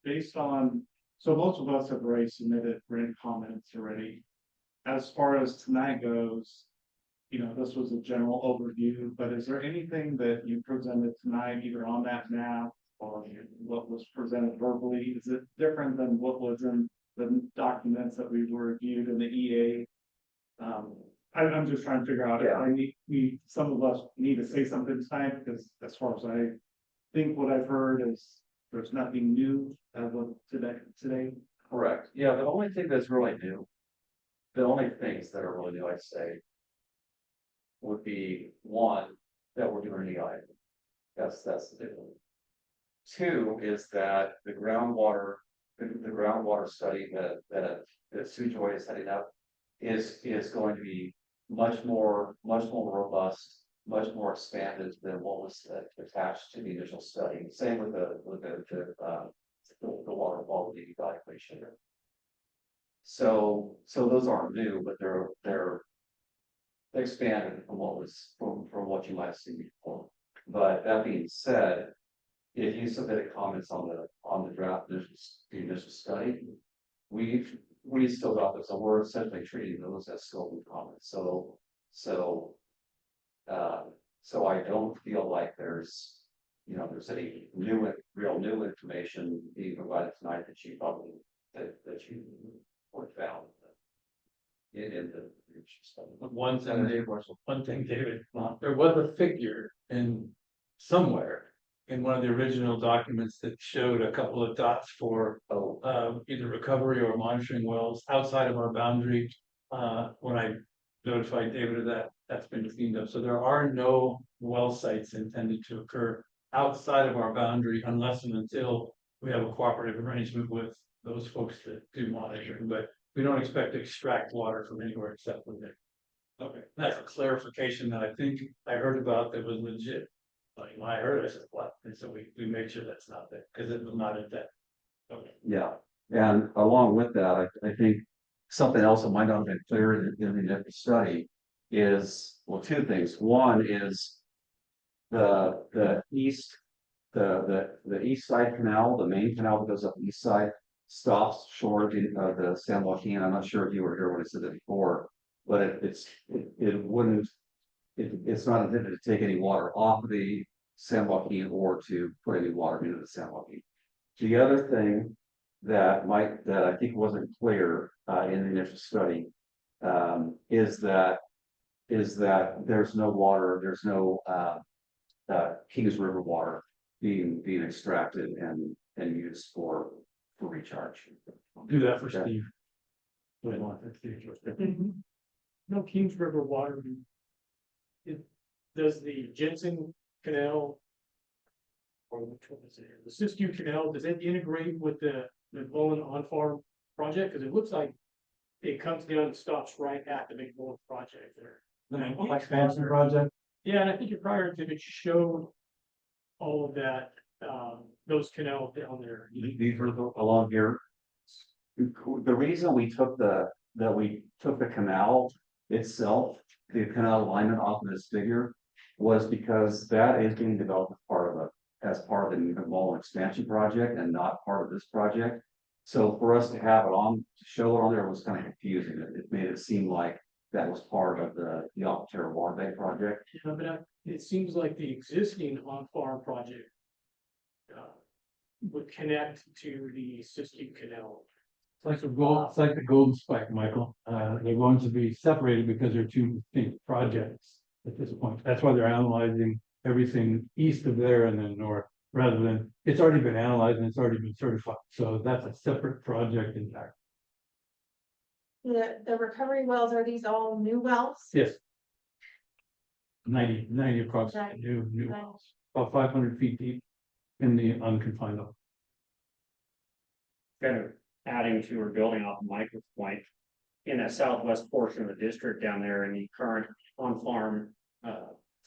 Speaker 5: based on, so most of us have already submitted written comments already. As far as tonight goes, this was a general overview, but is there anything that you presented tonight, either on that map or what was presented verbally? Is it different than what was in the documents that we reviewed in the EA? I'm just trying to figure out if some of us need to say something tonight, because as far as I think what I've heard is there's nothing new as of today.
Speaker 2: Correct. Yeah, the only thing that's really new, the only things that are really new, I'd say, would be one, that we're doing an EIR. That's the difference. Two is that the groundwater study that Sujoy is heading up is going to be much more robust, much more expanded than what was attached to the initial study. Same with the water quality evaluation. So those aren't new, but they're expanded from what you might have seen before. But that being said, if you submitted comments on the draft the initial study, we still got those. So we're essentially treating those as scope and comments. So I don't feel like there's any real new information being provided tonight that you probably that you would found in the study.
Speaker 1: one thing, David, there was a figure somewhere in one of the original documents that showed a couple of dots for either recovery or monitoring wells outside of our boundary. When I notified David of that, that's been cleaned up. So there are no well sites intended to occur outside of our boundary unless and until we have a cooperative arrangement with those folks that do monitoring. But we don't expect to extract water from anywhere except from there. Okay, that's a clarification that I think I heard about that was legit. Like when I heard it, I said, what? And so we make sure that's not there because it was not in that. Okay.
Speaker 2: Yeah, and along with that, I think something else that might not have been clear in the initial study is, well, two things. One is the east side canal, the main canal that goes up the east side, stops short of the San Joaquin. I'm not sure if you were here when I said that before, but it's not intended to take any water off of the San Joaquin or to put any water into the San Joaquin. The other thing that I think wasn't clear, in the initial study. Is that there's no water, there's no, Kings River water being extracted and used for recharge.
Speaker 1: Do that for
Speaker 2: Okay.
Speaker 1: Steve. Wait, hold on, that's Steve.
Speaker 10: No Kings River water. Does the Jensen Canal? Or which one is it? The Siskiyou Canal, does it integrate with the Mullen on-farm project? Cause it looks like it comes down and stops right at the big Mullen project there.
Speaker 1: The expansion project,
Speaker 10: Yeah, and I think your prior exhibit showed all of that, those canals down there.
Speaker 2: These are along here. The reason we took the canal itself, the canal alignment off of this figure, was because that is being developed as part of the mall expansion project and not part of this project. So for us to have it on, to show it on there was kind of confusing. It made it seem like that was part of the Aquaterra Water Bank project.
Speaker 10: Yeah, but it seems like the existing on-farm project would connect to the Siskiyou Canal.
Speaker 1: it's like the Golden Spike, Michael. They're going to be separated because they're two distinct projects at this point. That's why they're analyzing everything east of there and then north, rather than, it's already been analyzed and it's already been certified. So that's a separate project in fact.
Speaker 11: The recovery wells, are these all new wells?
Speaker 1: Yes. 90 approximately new
Speaker 11: Right.
Speaker 1: wells, about 500 feet deep in the unconfined zone.
Speaker 3: Kind of adding to or building off of Michael's point. In that southwest portion of the district down there in the current on-farm,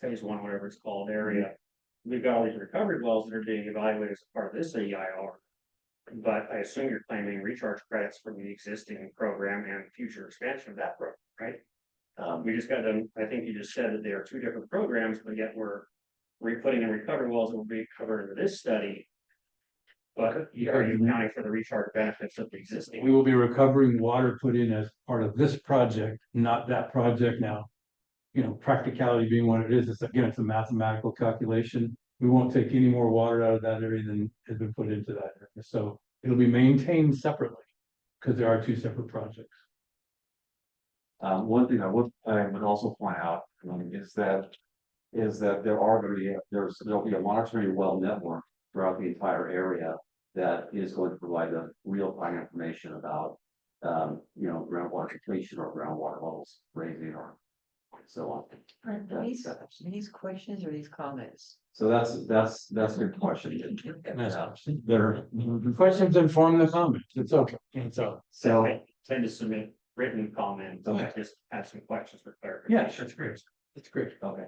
Speaker 3: phase one, whatever it's called, area. We've got all these recovery wells that are being evaluated as a part of this EIR. But I assume you're claiming recharge credits from the existing program and future expansion of that program, right? We just got them, I think you just said that there are two different programs, but yet we're putting in recovery wells that will be covered in this study. But are you accounting for the recharge benefits of the existing?
Speaker 1: We will be recovering water put in as part of this project, not that project now. You know, practicality being what it is, it's a mathematical calculation. We won't take any more water out of that area than has been put into that area. So it'll be maintained separately because there are two separate projects.
Speaker 2: One thing I would also point out, is that there are going to be, there'll be a monitoring well network throughout the entire area that is going to provide the real-time information about, groundwater depletion or groundwater levels raising or so on.
Speaker 12: Are these questions or these comments?
Speaker 2: So that's a good question.
Speaker 1: The questions inform the comments. It's okay.
Speaker 2: So
Speaker 3: I tend to submit written comments,
Speaker 2: Okay.
Speaker 3: just have some questions for clarification.
Speaker 1: Yeah, that's great. That's great.
Speaker 2: okay.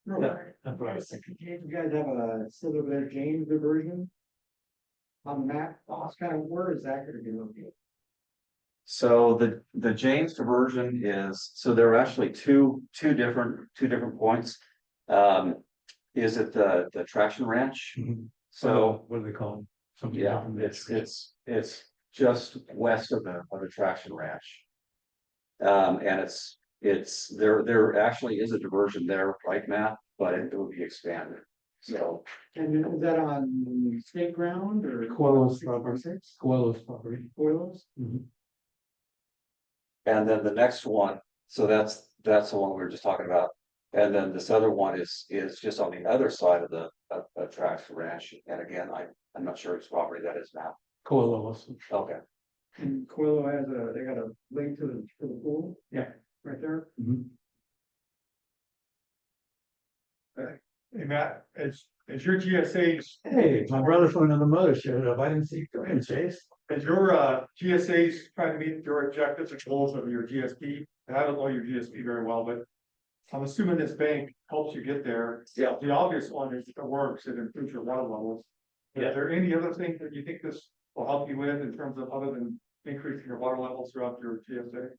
Speaker 1: Yeah, that's what I was thinking.
Speaker 7: You guys have a silver bear James diversion on the map, where is that gonna be located?
Speaker 2: So the James diversion is, so there are actually two different points. Is it the traction ranch? So
Speaker 1: What do they call them? Something
Speaker 2: yeah,
Speaker 1: different.
Speaker 2: it's just west of the traction ranch. And there actually is a diversion there, right, Matt? But it will be expanded. So
Speaker 7: And is that on state ground or?
Speaker 1: Coelho's property. Coelho's property.
Speaker 7: Coelho's?
Speaker 1: Mhm.
Speaker 2: and then the next one, so that's the one we were just talking about. And then this other one is just on the other side of the traction ranch. And again, I'm not sure which property that is now.
Speaker 1: Coelho's.
Speaker 2: Okay.
Speaker 7: And Coelho they got a link to the pool?
Speaker 1: Yeah.
Speaker 7: Right there?
Speaker 1: Mhm.
Speaker 5: Hey, Matt, as your GSA's,
Speaker 1: Hey, my brother from another mother showed up. I didn't see you come in, Chase.
Speaker 5: as your GSA's trying to meet your objectives and goals of your GSP, and I don't know your GSP very well, but I'm assuming this bank helps you get there.
Speaker 2: Yeah.
Speaker 5: The obvious one is it works, it improves your water levels.
Speaker 1: Yeah.
Speaker 5: Is there any other thing that you think this will help you with in terms of other than increasing your water levels throughout your GSA?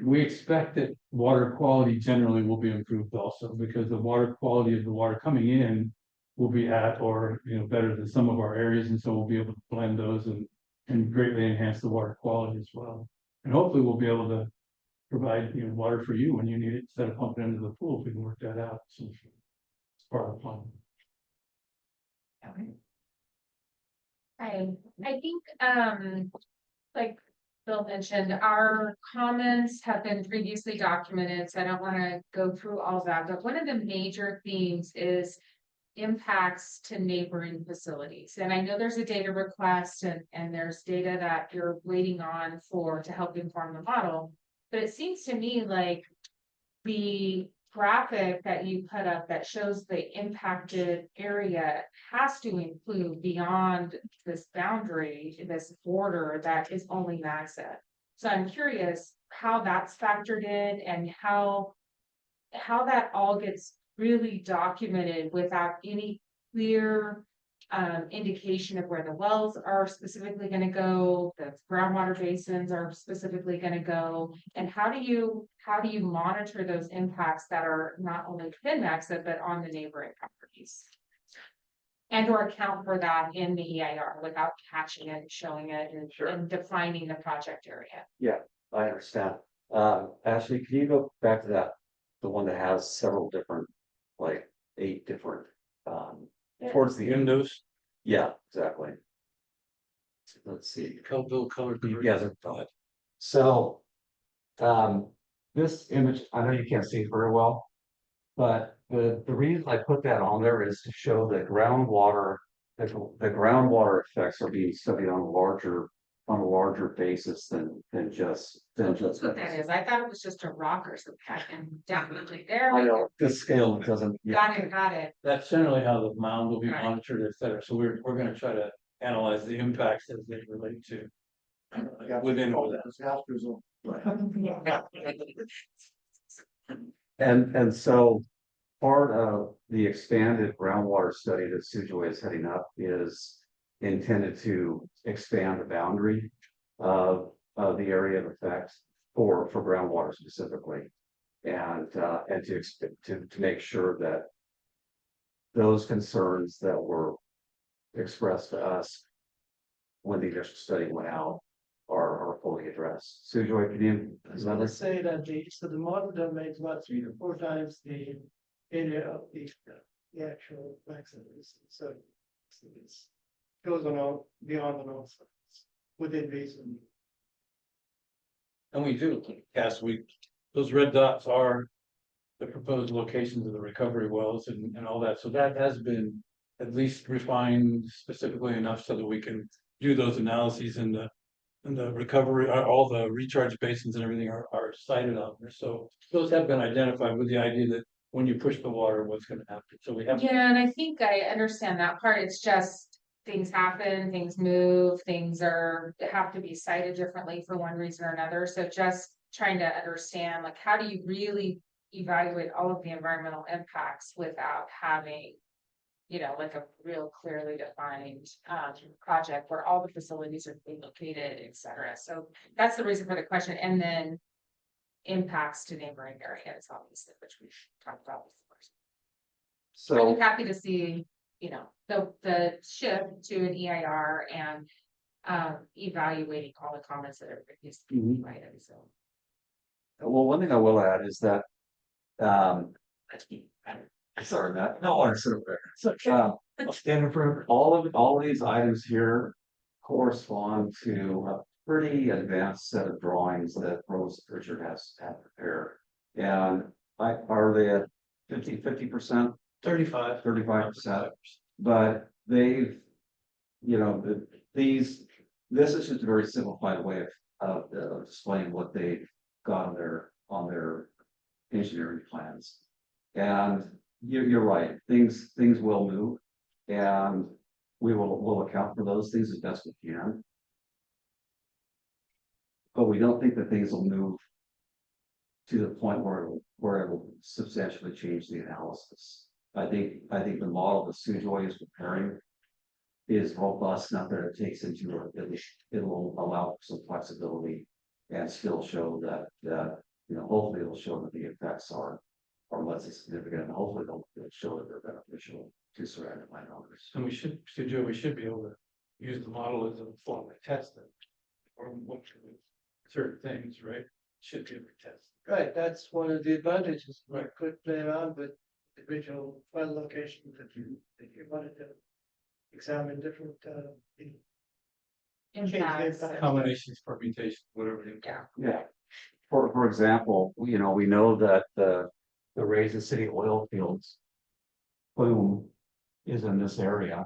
Speaker 1: We expect that water quality generally will be improved also because the water quality of the water coming in will be at or, better than some of our areas. And so we'll be able to blend those and greatly enhance the water quality as well. And hopefully we'll be able to provide, water for you when you need it instead of pumping into the pool. If we can work that out. So it's part of the plan.
Speaker 11: I think, like Bill mentioned, our comments have been previously documented, so I don't wanna go through all of that, but one of the major themes is impacts to neighboring facilities. And I know there's a data request and there's data that you're waiting on to help inform the model. But it seems to me like the graphic that you put up that shows the impacted area has to include beyond this boundary, this border that is only Magset. So I'm curious how that's factored in and how that all gets really documented without any clear indication of where the wells are specifically going to go, the groundwater basins are specifically going to go, and how do you monitor those impacts that are not only within Maxa but on the neighboring properties, and or account for that in the EIR without catching it, showing it, and defining the project area.
Speaker 2: Yeah, I understand. Ashley, can you go back to that, the one that has several different, like 8 different, towards the end?
Speaker 1: Windows,
Speaker 2: Yeah, exactly. Let's see.
Speaker 1: color.
Speaker 2: Yeah, they're fine. So, this image, I know you can't see it very well, but the reason I put that on there is to show that groundwater, the groundwater effects are being studied on a larger basis than just.
Speaker 11: That's what that is. I thought it was just a rock or something, and definitely there.
Speaker 2: I
Speaker 11: we
Speaker 2: know,
Speaker 11: go.
Speaker 2: this scale doesn't. Yeah.
Speaker 11: Got it.
Speaker 1: That's generally how the mound will be
Speaker 11: Right.
Speaker 1: monitored, et cetera. So we're gonna try to analyze the impacts as they relate to. Within all that.
Speaker 2: And so part of the expanded groundwater study that Sujoy is heading up is intended to expand the boundary of the area of effect for groundwater specifically. And to make sure that those concerns that were expressed to us when the initial study went out are fully addressed. Sujoy, can you?
Speaker 9: Let's say that the model that makes about 3 to 4 times the area of the actual maximum. So it's goes on all beyond the north within reason.
Speaker 1: And we do, yes, those red dots are the proposed locations of the recovery wells and all that. So that has been at least refined specifically enough so that we can do those analyses in the recovery, all the recharge basins and everything are cited on there. So those have been identified with the idea that when you push the water, what's gonna happen. So we have.
Speaker 11: Yeah, and I think I understand that part. It's just things happen, things move, have to be cited differently for one reason or another. So just trying to understand, like, how do you really evaluate all of the environmental impacts without having, like a real clearly defined project where all the facilities are being located, et cetera. So that's the reason for the question. And then impacts to neighboring areas, obviously, which we've talked about before.
Speaker 2: So
Speaker 11: I'm happy to see, the shift to an EIR and evaluating all the comments that are provided. So
Speaker 2: well, one thing I will add is that sorry, Matt. No, I sit over there. Standing for all of these items here correspond to a pretty advanced set of drawings that Rose Pritchard has had prepared. And are they at 50%? 35%, but they've, this is just a very simplified way of displaying what they've got on their engineering plans. And you're right, things will move, and we'll account for those things as best we can. But we don't think that things will move to the point where it will substantially change the analysis. I think the model that Sujoy is preparing is robust enough that it takes into it will allow some flexibility and still show that hopefully it'll show that the effects are less significant, and hopefully they'll show that they're beneficial to surrounding landowners.
Speaker 1: And we should be able to use the model as a form of testing or certain things, right? Should be able to test.
Speaker 9: Right, that's one of the advantages. You could play around with the original well location that you wanted to examine different
Speaker 11: impacts.
Speaker 1: Combinations, permutations, whatever. it is.
Speaker 2: Yeah. For example, you know, we know that the Raisin City oil fields plume is in this area.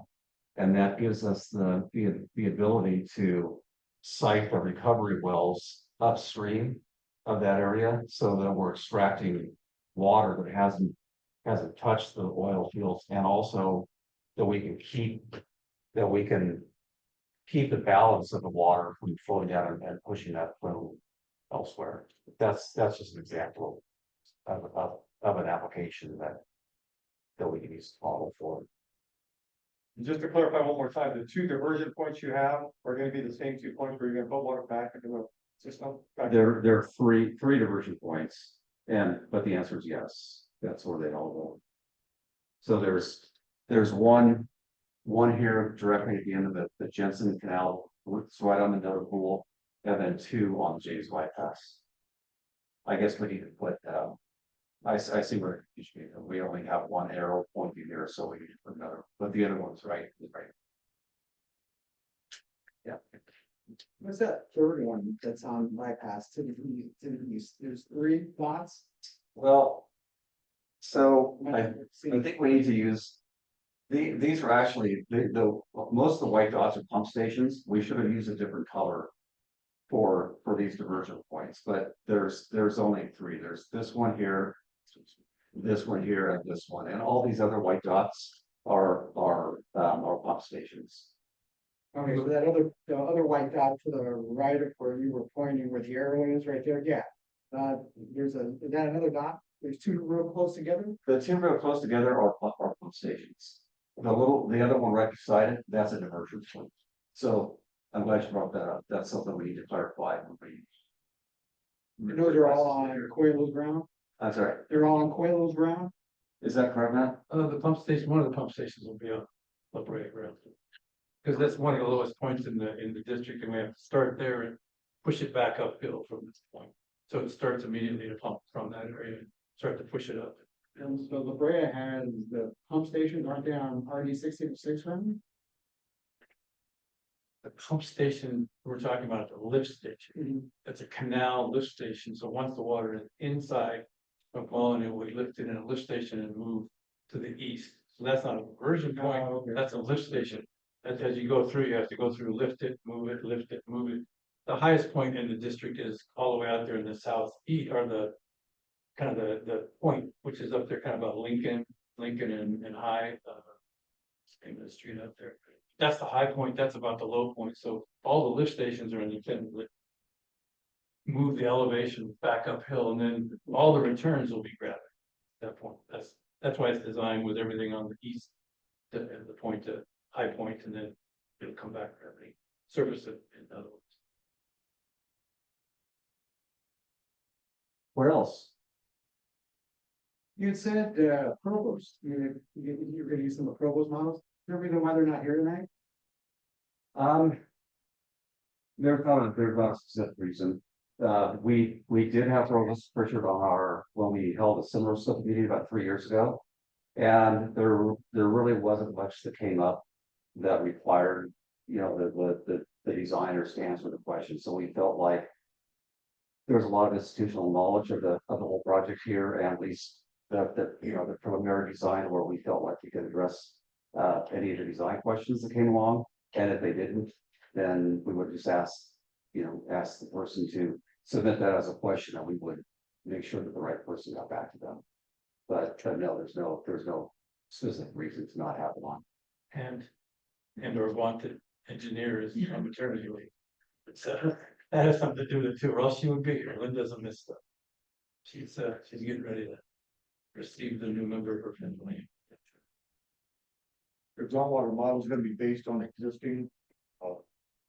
Speaker 2: And that gives us the ability to site the recovery wells upstream of that area so that we're extracting water that hasn't touched the oil fields, and also that we can keep the balance of the water from flowing down and pushing that flow elsewhere. That's just an example of an application that we can use the model for.
Speaker 6: Just to clarify one more time, the two diversion points you have are gonna be the same 2 points where you're gonna put water back into the system?
Speaker 2: There are three diversion points, but the answer is yes, that's where they all go. So there's one here directly at the end of the Jensen Canal, it's right on the Notre Pool, and then two on James White Pass. I guess we need to put, I see where you should be. We only have one arrow pointing here, so we need to put another, but the other one's right. Yeah.
Speaker 7: What's that third one that's on bypass to the east? There's 3 dots.
Speaker 2: Well, so I think we need to use, these are actually, most of the white dots are pump stations. We should have used a different color for these diversion points, but there's only 3. There's this one here, this one here, and this one, and all these other white dots are pump stations.
Speaker 7: Okay, so the other white dot to the right of where you were pointing where the arrow is right there, yeah. Is that another dot? There's 2 real close together?
Speaker 2: The two real close together are pump stations. The other one right beside it, that's a diversion point. So I'm glad you brought that up. That's something we need to clarify.
Speaker 7: And those are all on Coelho's ground?
Speaker 2: I'm sorry,
Speaker 7: They're all on Coelho's ground?
Speaker 2: is that correct, Matt?
Speaker 1: The pump station, one of the pump stations will be on La Brea Ground. Because that's one of the lowest points in the district, and we have to start there and push it back uphill from this point. So it starts immediately to pump from that area and start to push it up.
Speaker 7: And so La Brea has the pump stations, aren't they on RD 66 ground?
Speaker 1: The pump station, we're talking about the lift station. That's a canal lift station. So once the water is inside of Colony, we lift it in a lift station and move to the east. So that's not a diversion point,
Speaker 7: Oh, okay.
Speaker 1: that's a lift station. As you go through, you have to go through, lift it, move it, lift it, move it. The highest point in the district is all the way out there in the southeast, or the kind of the point, which is up there kind of about Lincoln and High. Name of the street up there. That's the high point, that's about the low point. So all the lift stations are intended to move the elevation back uphill, and then all the returns will be gravity at that point. That's why it's designed with everything on the east, the point to high point, and then it'll come back gravity, surface it, in other words.
Speaker 2: Where else?
Speaker 7: You had said provost, you're gonna use some of the provost models. Is there a reason why they're not here tonight?
Speaker 2: There's not a specific reason. We did have Provost Pritchard on when we held a similar stuff meeting about 3 years ago. And there really wasn't much that came up that required, you know, the designer stands for the question. So we felt like there's a lot of institutional knowledge of the whole project here, and at least the preliminary design where we felt like we could address any of the design questions that came along. And if they didn't, then we would just ask the person to submit that as a question, and we would make sure that the right person got back to them. But no, there's no specific reason to not have one.
Speaker 1: And or wanted engineers on maternity leave. That has something to do with it too, or else she would be here. Linda's a miss stuff. She's getting ready to receive the new member of her family.
Speaker 5: The groundwater model is gonna be based on existing,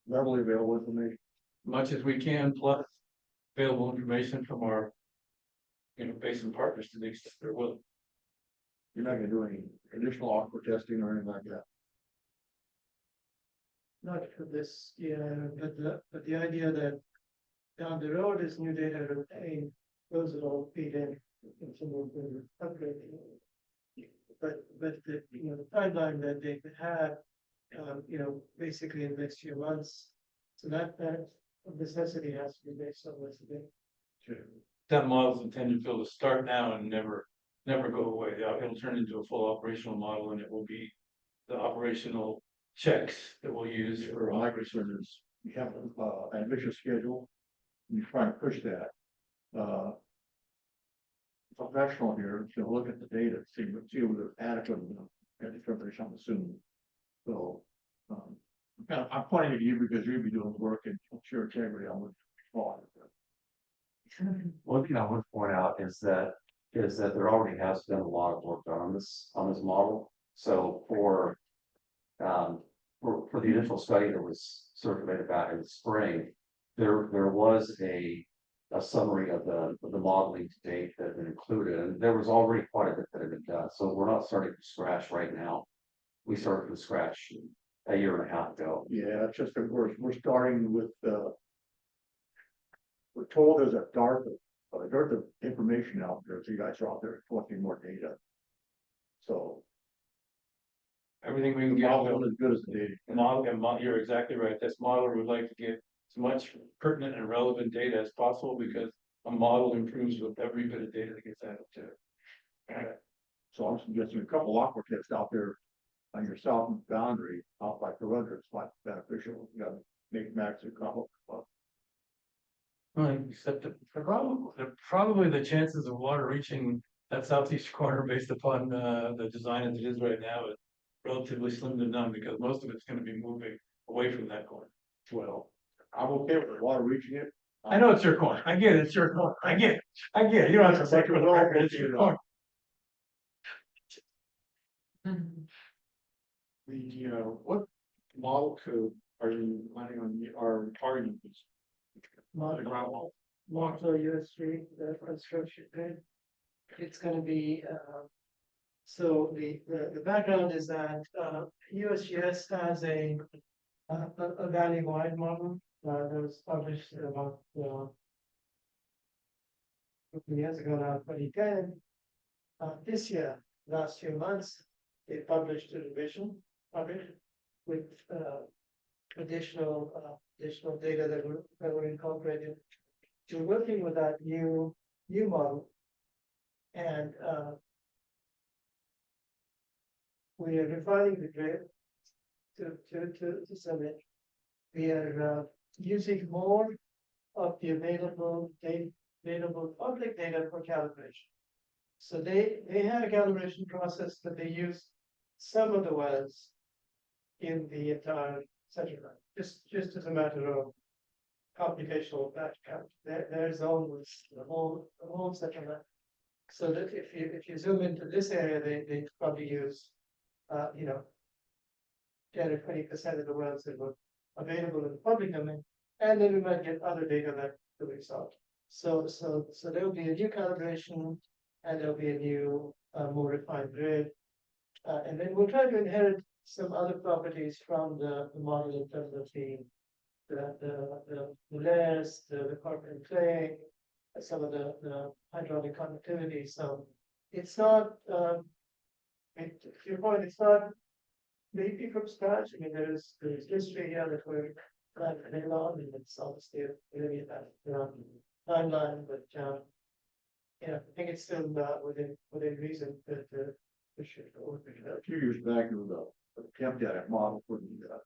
Speaker 5: readily available information.
Speaker 1: Much as we can, plus available information from our basin partners to the extent they're willing.
Speaker 5: You're not gonna do any additional aqua testing or anything like that.
Speaker 9: Not for this, yeah, but the idea that down the road is new data are obtained, those will all feed in, continue to upgrade. But the timeline that they had, basically in the next few months, So that of necessity has to be based on what's the.
Speaker 1: That model's intended, Phil, to start now and never go away. It'll turn into a full operational model, and it will be the operational checks that we'll use for
Speaker 5: My
Speaker 1: operation.
Speaker 5: concern is, we have an ambitious schedule, we try and push that. Professional here, is gonna look at the data, see whether it's adequate, and determination, I'm assuming. So, I'm pointing at you because you'll be doing the work and sure integrity on what.
Speaker 2: One thing I would point out is that there already has been a lot of work done on this model. So for the initial study that was circulated back in the spring, there was a summary of the modeling to date that had been included, and there was already quite a bit that had been done. So we're not starting from scratch right now. We started from scratch a year and a half ago.
Speaker 5: Yeah, it's just, of course, we're starting with, we're told there's a dearth of information out there, so you guys are out there collecting more data. So,
Speaker 1: Everything we
Speaker 5: the
Speaker 1: can get.
Speaker 5: model is as good as the data.
Speaker 1: You're exactly right. This model would like to get as much pertinent and relevant data as possible, because a model improves with every bit of data that gets added to it.
Speaker 5: So I'm suggesting a couple aquatics out there on your southern boundary, out by Corona, it's quite beneficial, you know, make max a couple.
Speaker 1: Well, except that probably the chances of water reaching that southeast corner based upon the design as it is right now is relatively slim to none, because most of it's gonna be moving away from that corner.
Speaker 5: Well, I'm okay with the water reaching it.
Speaker 1: I know it's your corner. I get it, it's your corner. I get it. You don't have to say for the record, it's your corner.
Speaker 5: What model code are you planning on, are targeting this? The ground wall.
Speaker 9: Modular US3, the construction grid. It's gonna be, so the background is that, USGS has a valley-wide model, that was published about, a couple years ago now, 2010. This year, last few months, they published a revision of it with, additional data that were incorporated. We're working with that new model. And we are refining the grid to submit. We are using more of the available public data for calibration. So they had a calibration process that they use some of the wells in the entire settlement, just as a matter of computational batch count. Their zone was the whole settlement. So that if you zoom into this area, they probably use, 10 or 20% of the wells that were available in the public domain, and then we might get other data that we saw. So there will be a new calibration, and there'll be a new, more refined grid, and then we'll try to inherit some other properties from the model in terms of the layers, the carbon clay, some of the hydraulic conductivity. So it's not, to your point, it's not maybe from scratch. I mean, there's history here that we're trying to nail on, and it's obviously really that timeline, but I think it's still within reason to push it forward.
Speaker 5: A few years back, there was a attempt at a model for the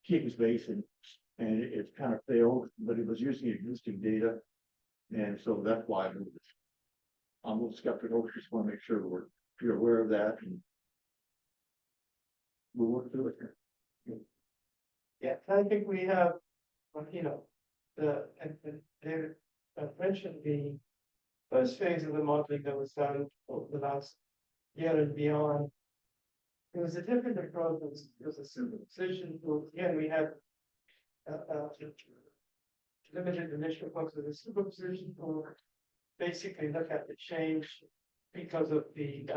Speaker 5: Keegan's Basin, and it kind of failed, but it was using existing data. And so that's why I'm a little skeptical. Just want to make sure you're aware of that, and we'll work through it here.
Speaker 9: Yeah, I think we have, David mentioned the first phase of the modeling that was done over the last year and beyond. It was a different approach. It was a simple decision. Again, we had limited initial focus of the simple decision to basically look at the change because of the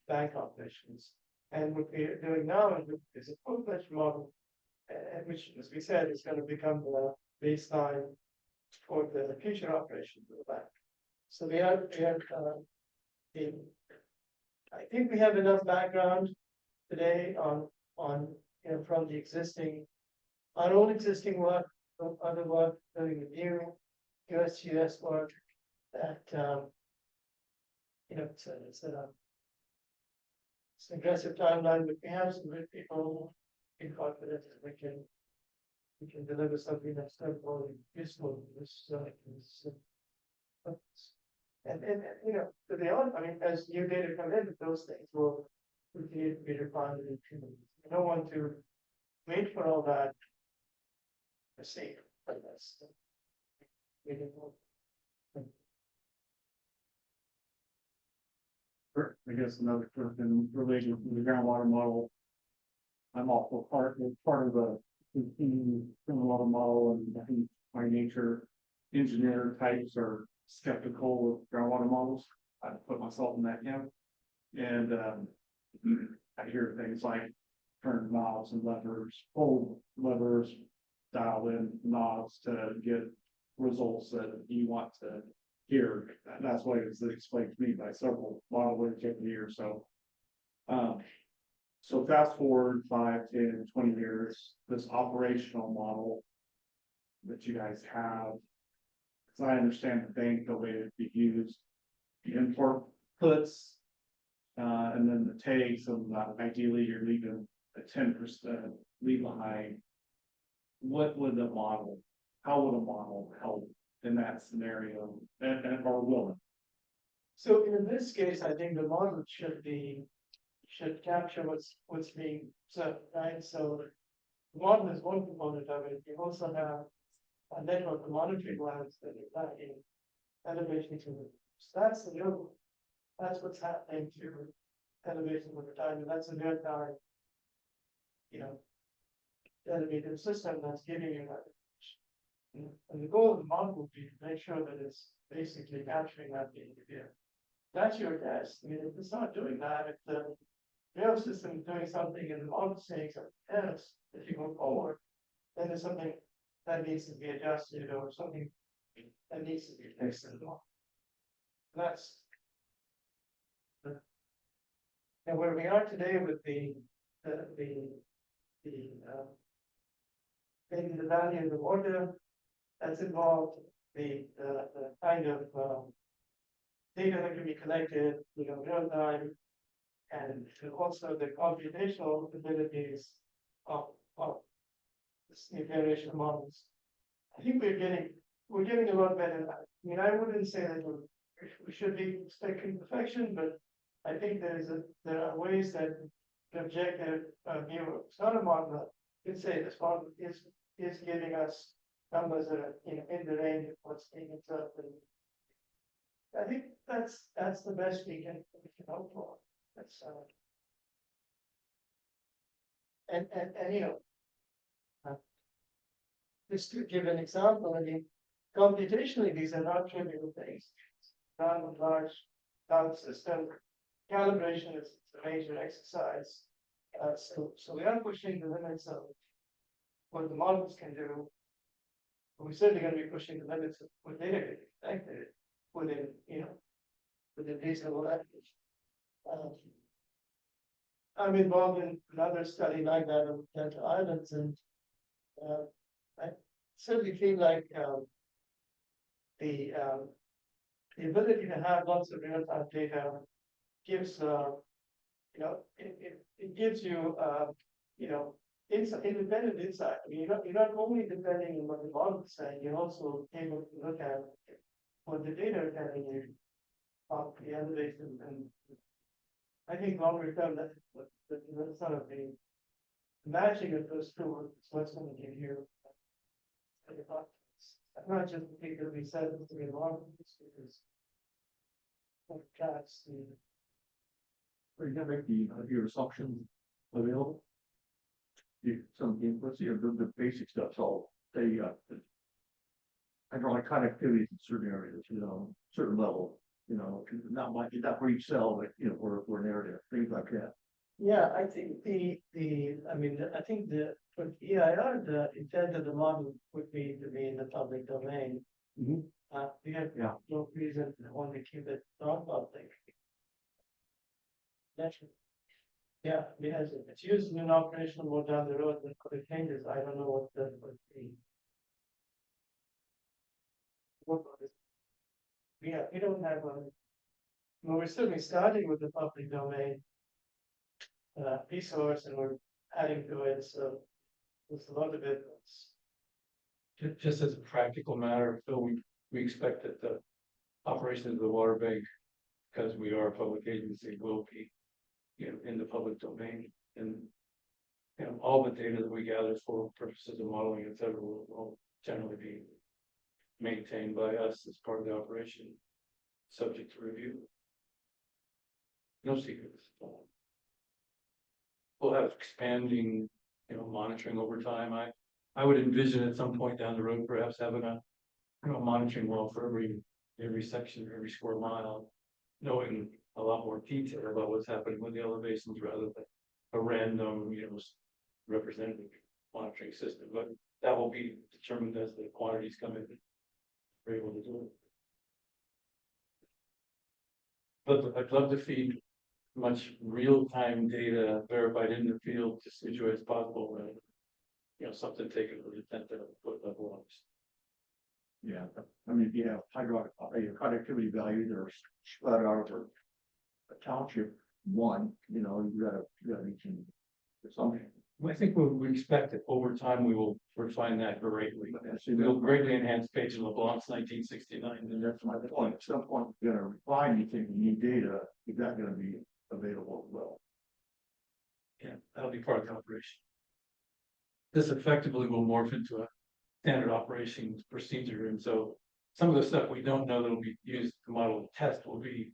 Speaker 9: bank operations. And what we're doing now is a full-fledged model, which, as we said, is going to become the baseline for the future operations of the bank. So I think we have enough background today on from the existing, our own existing work some other work, doing the new USGS work that, it's it's an aggressive timeline, but we have some good people in confidence that we can deliver something that's temporarily useful in this, and, to be honest, I mean, as new data come in, those things will continue to be refined and improved. I don't want to wait for all that. To see, but that's.
Speaker 5: Sure, I guess another question related to the groundwater model. I'm also part of the groundwater model, and I think by nature, engineer types are skeptical of groundwater models. I put myself in that camp. And I hear things like turn knobs and levers, pull levers, dial in knobs to get results that you want to hear. And that's why it's explained to me by several modelers over the years. So fast forward 5, 10, 20 years, this operational model that you guys have, as I understand the bank, the way it'd be used, the import puts, and then the takes, and ideally you're leaving a 10% leave behind. What would the model, how would a model help in that scenario, and or will it?
Speaker 9: So in this case, I think the model should capture what's being said, right? So the model is one component of it. You also have a network of monitoring lines that are tracking elevation to. So that's the real, that's what's happening to elevation over time, and that's a real time, elevated system that's giving you that. And the goal of the model would be to make sure that it's basically capturing that behavior. That's your test. I mean, if it's not doing that, if the rail system is doing something and the model is saying something else, if you go forward, then there's something that needs to be adjusted or something that needs to be fixed as well. That's and where we are today with maybe the value of the water that's involved, the kind of data that can be collected, real time, and also the computational abilities of this new generation of models. I think we're getting a lot better at that. I mean, I wouldn't say that we should be expecting perfection, but I think there are ways that the objective view, it's not a model, you can say this model is giving us numbers that are in the range of what's being observed. I think that's the best we can hope for. That's and just to give an example, I mean, computationally these are not trivial things. Not a large cloud system. Calibration is a major exercise. So we are pushing the limits of what the models can do. We're certainly going to be pushing the limits of what data can be collected within, within reasonable efforts. I'm involved in another study like that of Delta Islands, and I certainly feel like the ability to have lots of real-time data gives it gives you independent insight. I mean, you're not only depending on what the model is saying, you're also able to look at what the data are telling you of the elevation, and I think longer term that's sort of the matching of those two is what's going to give you not just particularly said to be long because tracks the.
Speaker 5: Are you gonna make your assumptions available? Some inputs, the basic stuff's all hydraulic connectivity in certain areas, certain level, not for each cell, but for an area, things like that.
Speaker 9: Yeah, I think I think for EIR, the intent of the model would be to be in the public domain.
Speaker 5: Mm-hmm.
Speaker 9: We have no reason to want to keep it non-public. Naturally. Yeah, because if it's used in an operational mode down the road with other changes, I don't know what the We don't have a. Well, we're certainly starting with the public domain. Resource and we're adding to it, so there's a lot of it.
Speaker 1: Just as a practical matter, Phil, we expect that the operations of the water bank, because we are a public agency, will be, in the public domain. And all the data that we gather for purposes of modeling, et cetera, will generally be maintained by us as part of the operation, subject to review. No secrets. We'll have expanding, monitoring over time. I would envision at some point down the road, perhaps having a, monitoring well for every section, every square mile, knowing a lot more detail about what's happening with the elevations rather than a random, representative monitoring system. But that will be determined as the quantities come in. We're able to do it. But I'd love to feed much real-time data verified in the field to Situate as possible. Something taken with the 10-foot level.
Speaker 5: Yeah, I mean, if you have your conductivity values that are spread out over a township, you gotta reach in something.
Speaker 1: I think we expect that over time we will refine that greatly. We'll greatly enhance Page and LeBlanc's 1969.
Speaker 5: And that's my point. At some point, you're gonna refine, you think you need data, is that gonna be available as well?
Speaker 1: Yeah, that'll be part of the operation. This effectively will morph into a standard operations procedure, and so some of the stuff we don't know that'll be used to model the test will be,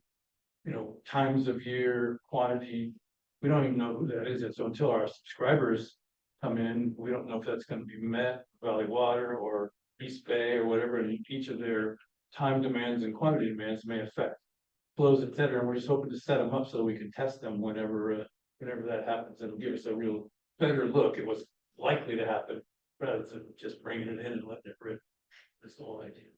Speaker 1: times of year, quantity. We don't even know who that is yet, so until our subscribers come in, we don't know if that's gonna be Met, Valley Water, or East Bay, or whatever, and each of their time demands and quantity demands may affect flows, et cetera, and we're just hoping to set them up so we can test them whenever that happens. It'll give us a real better look at what's likely to happen, rather than just bringing it in and letting it rip. That's the whole idea.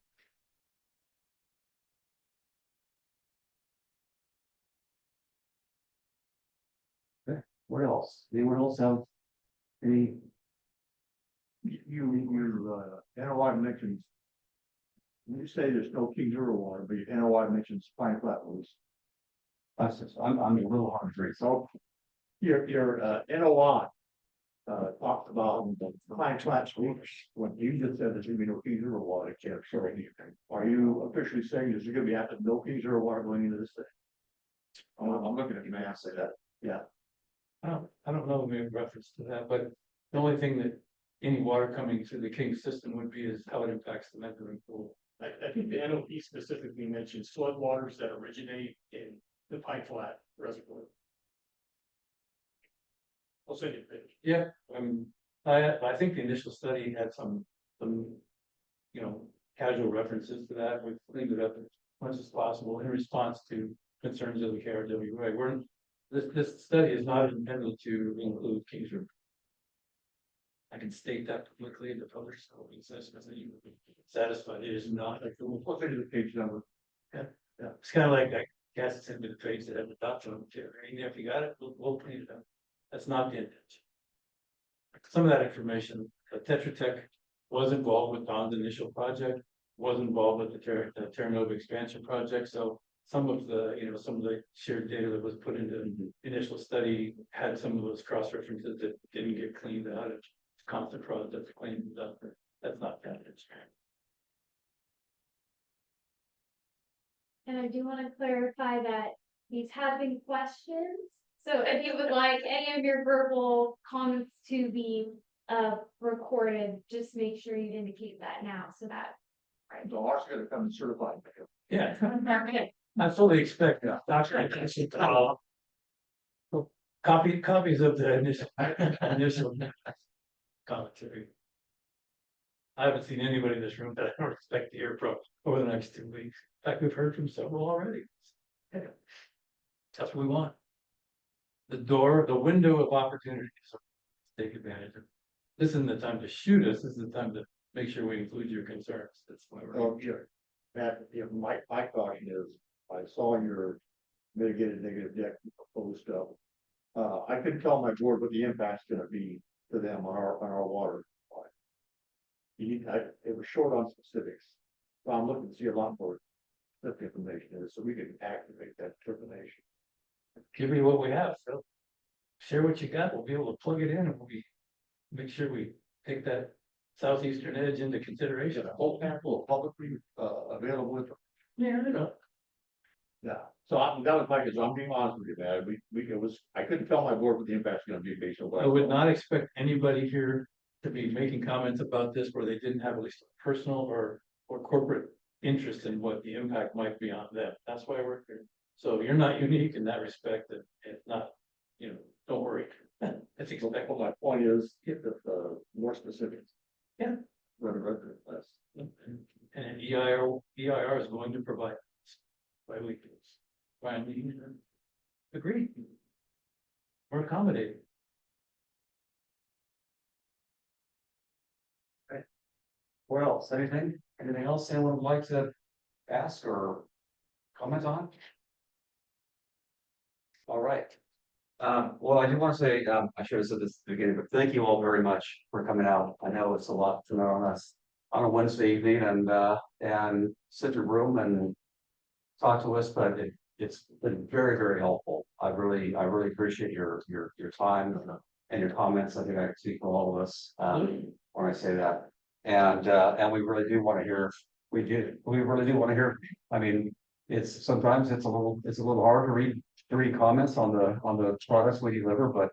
Speaker 2: What else? Anyone else have any?
Speaker 5: NOI mentions. When you say there's no Kings River water, but your NOI mentions Pine Flat Rose.
Speaker 2: I'm a little hard to read.
Speaker 5: So your NOI talked about Pine Flats Rivers. When you just said there's gonna be no Kings River water, it can't show anything. Are you officially saying there's gonna be after no Kings River water going into this thing? I'm looking at the map, say that, yeah.
Speaker 1: I don't know if we have reference to that, but the only thing that any water coming through the King system would be is how it impacts the measuring pool.
Speaker 3: I think the NOP specifically mentions floodwaters that originate in the Pine Flat Reservoir. I'll send you a picture.
Speaker 1: Yeah, I think the initial study had some, casual references to that. We've cleaned it up as much as possible in response to concerns of the KRWA. This study is not intended to include Kings River. I can state that publicly in the public, so it says that you would be satisfied. It is not.
Speaker 5: What's into the page number?
Speaker 1: Yeah, it's kind of like I guess it's into the page that have the dots on it too. And if you got it, we'll clean it up. That's not the intention. Some of that information, Tetra Tech was involved with Don's initial project, was involved with the Terra Nova expansion project. So some of the, some of the shared data that was put into the initial study had some of those cross references that didn't get cleaned out. It's constant project cleaned up. That's not that.
Speaker 13: And I do want to clarify that these have been questions. So if you would like any of your verbal comments to be recorded, just make sure you indicate that now so that.
Speaker 5: So Mark's gonna come and certify.
Speaker 1: Yeah,
Speaker 13: Okay.
Speaker 1: I fully expect that. Copies of the initial commentary. I haven't seen anybody in this room that I don't expect to hear from over the next 2 weeks. In fact, we've heard from several already. Yeah. That's what we want. The window of opportunity. So take advantage of. This isn't the time to shoot us. This is the time to make sure we include your concerns. That's why we're.
Speaker 5: Oh, yeah. Matt, my caution is, I saw your mitigated negative deck proposed stuff. I couldn't tell my board what the impact's gonna be to them on our water. It was short on specifics. Well, I'm looking to see a lot more specific information there, so we can activate that determination.
Speaker 1: Give me what we have, Phil. Share what you got, we'll be able to plug it in and we'll be, make sure we take that southeastern edge into consideration.
Speaker 5: A whole handful of publicly, available info.
Speaker 1: Yeah, I know.
Speaker 5: Yeah, so that was my, so I'm being honest with you, man, it was, I couldn't tell my board what the impact's gonna be based on what.
Speaker 1: I would not expect anybody here to be making comments about this where they didn't have at least a personal or corporate interest in what the impact might be on them. That's why we're here. So you're not unique in that respect, and it's not, don't worry. It's expected.
Speaker 5: Well, my point is, get the, more specifics.
Speaker 1: Yeah.
Speaker 5: Rather less.
Speaker 1: And EIR is going to provide bi-weekly. Finally, agreed. We're accommodating.
Speaker 2: What else? Anything else anyone would like to ask or comment on? All right. Well, I do want to say, I should have said this at the beginning, but thank you all very much for coming out. I know it's a lot to know on us on a Wednesday evening and sit in a room and talk to us, but it's been very, very helpful. I really appreciate your time and your comments. I think I can speak for all of us, when I say that. And we really do want to hear, we really do want to hear. I mean, sometimes it's a little hard to read comments on the products we deliver, but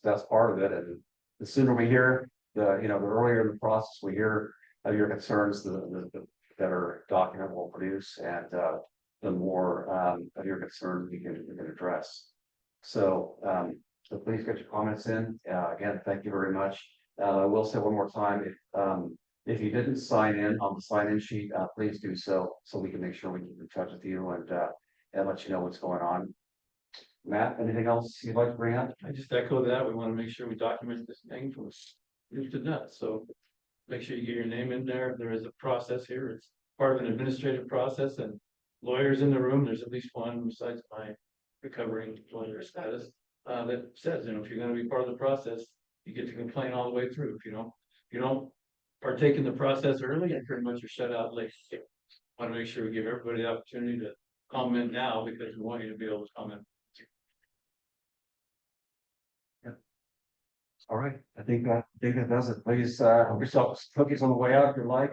Speaker 2: that's part of it. And the sooner we hear, the earlier in the process we hear of your concerns, the better document we'll produce, and the more of your concerns we can address. So please get your comments in. Again, thank you very much. I will say one more time, if you didn't sign in on the sign-in sheet, please do so we can make sure we keep in touch with you and let you know what's going on. Matt, anything else you'd like to bring up?
Speaker 1: I just echo that. We want to make sure we document this thing from soup to nuts. So make sure you get your name in there. There is a process here. It's part of an administrative process, and lawyers in the room, there's at least one besides my recovering lawyer status, that says, if you're gonna be part of the process, you get to complain all the way through. If you don't partake in the process early, you pretty much are shut out late. Want to make sure we give everybody the opportunity to comment now, because we want you to be able to comment.
Speaker 2: All right, I think that does it. Please, have yourself cookies on the way out if you like.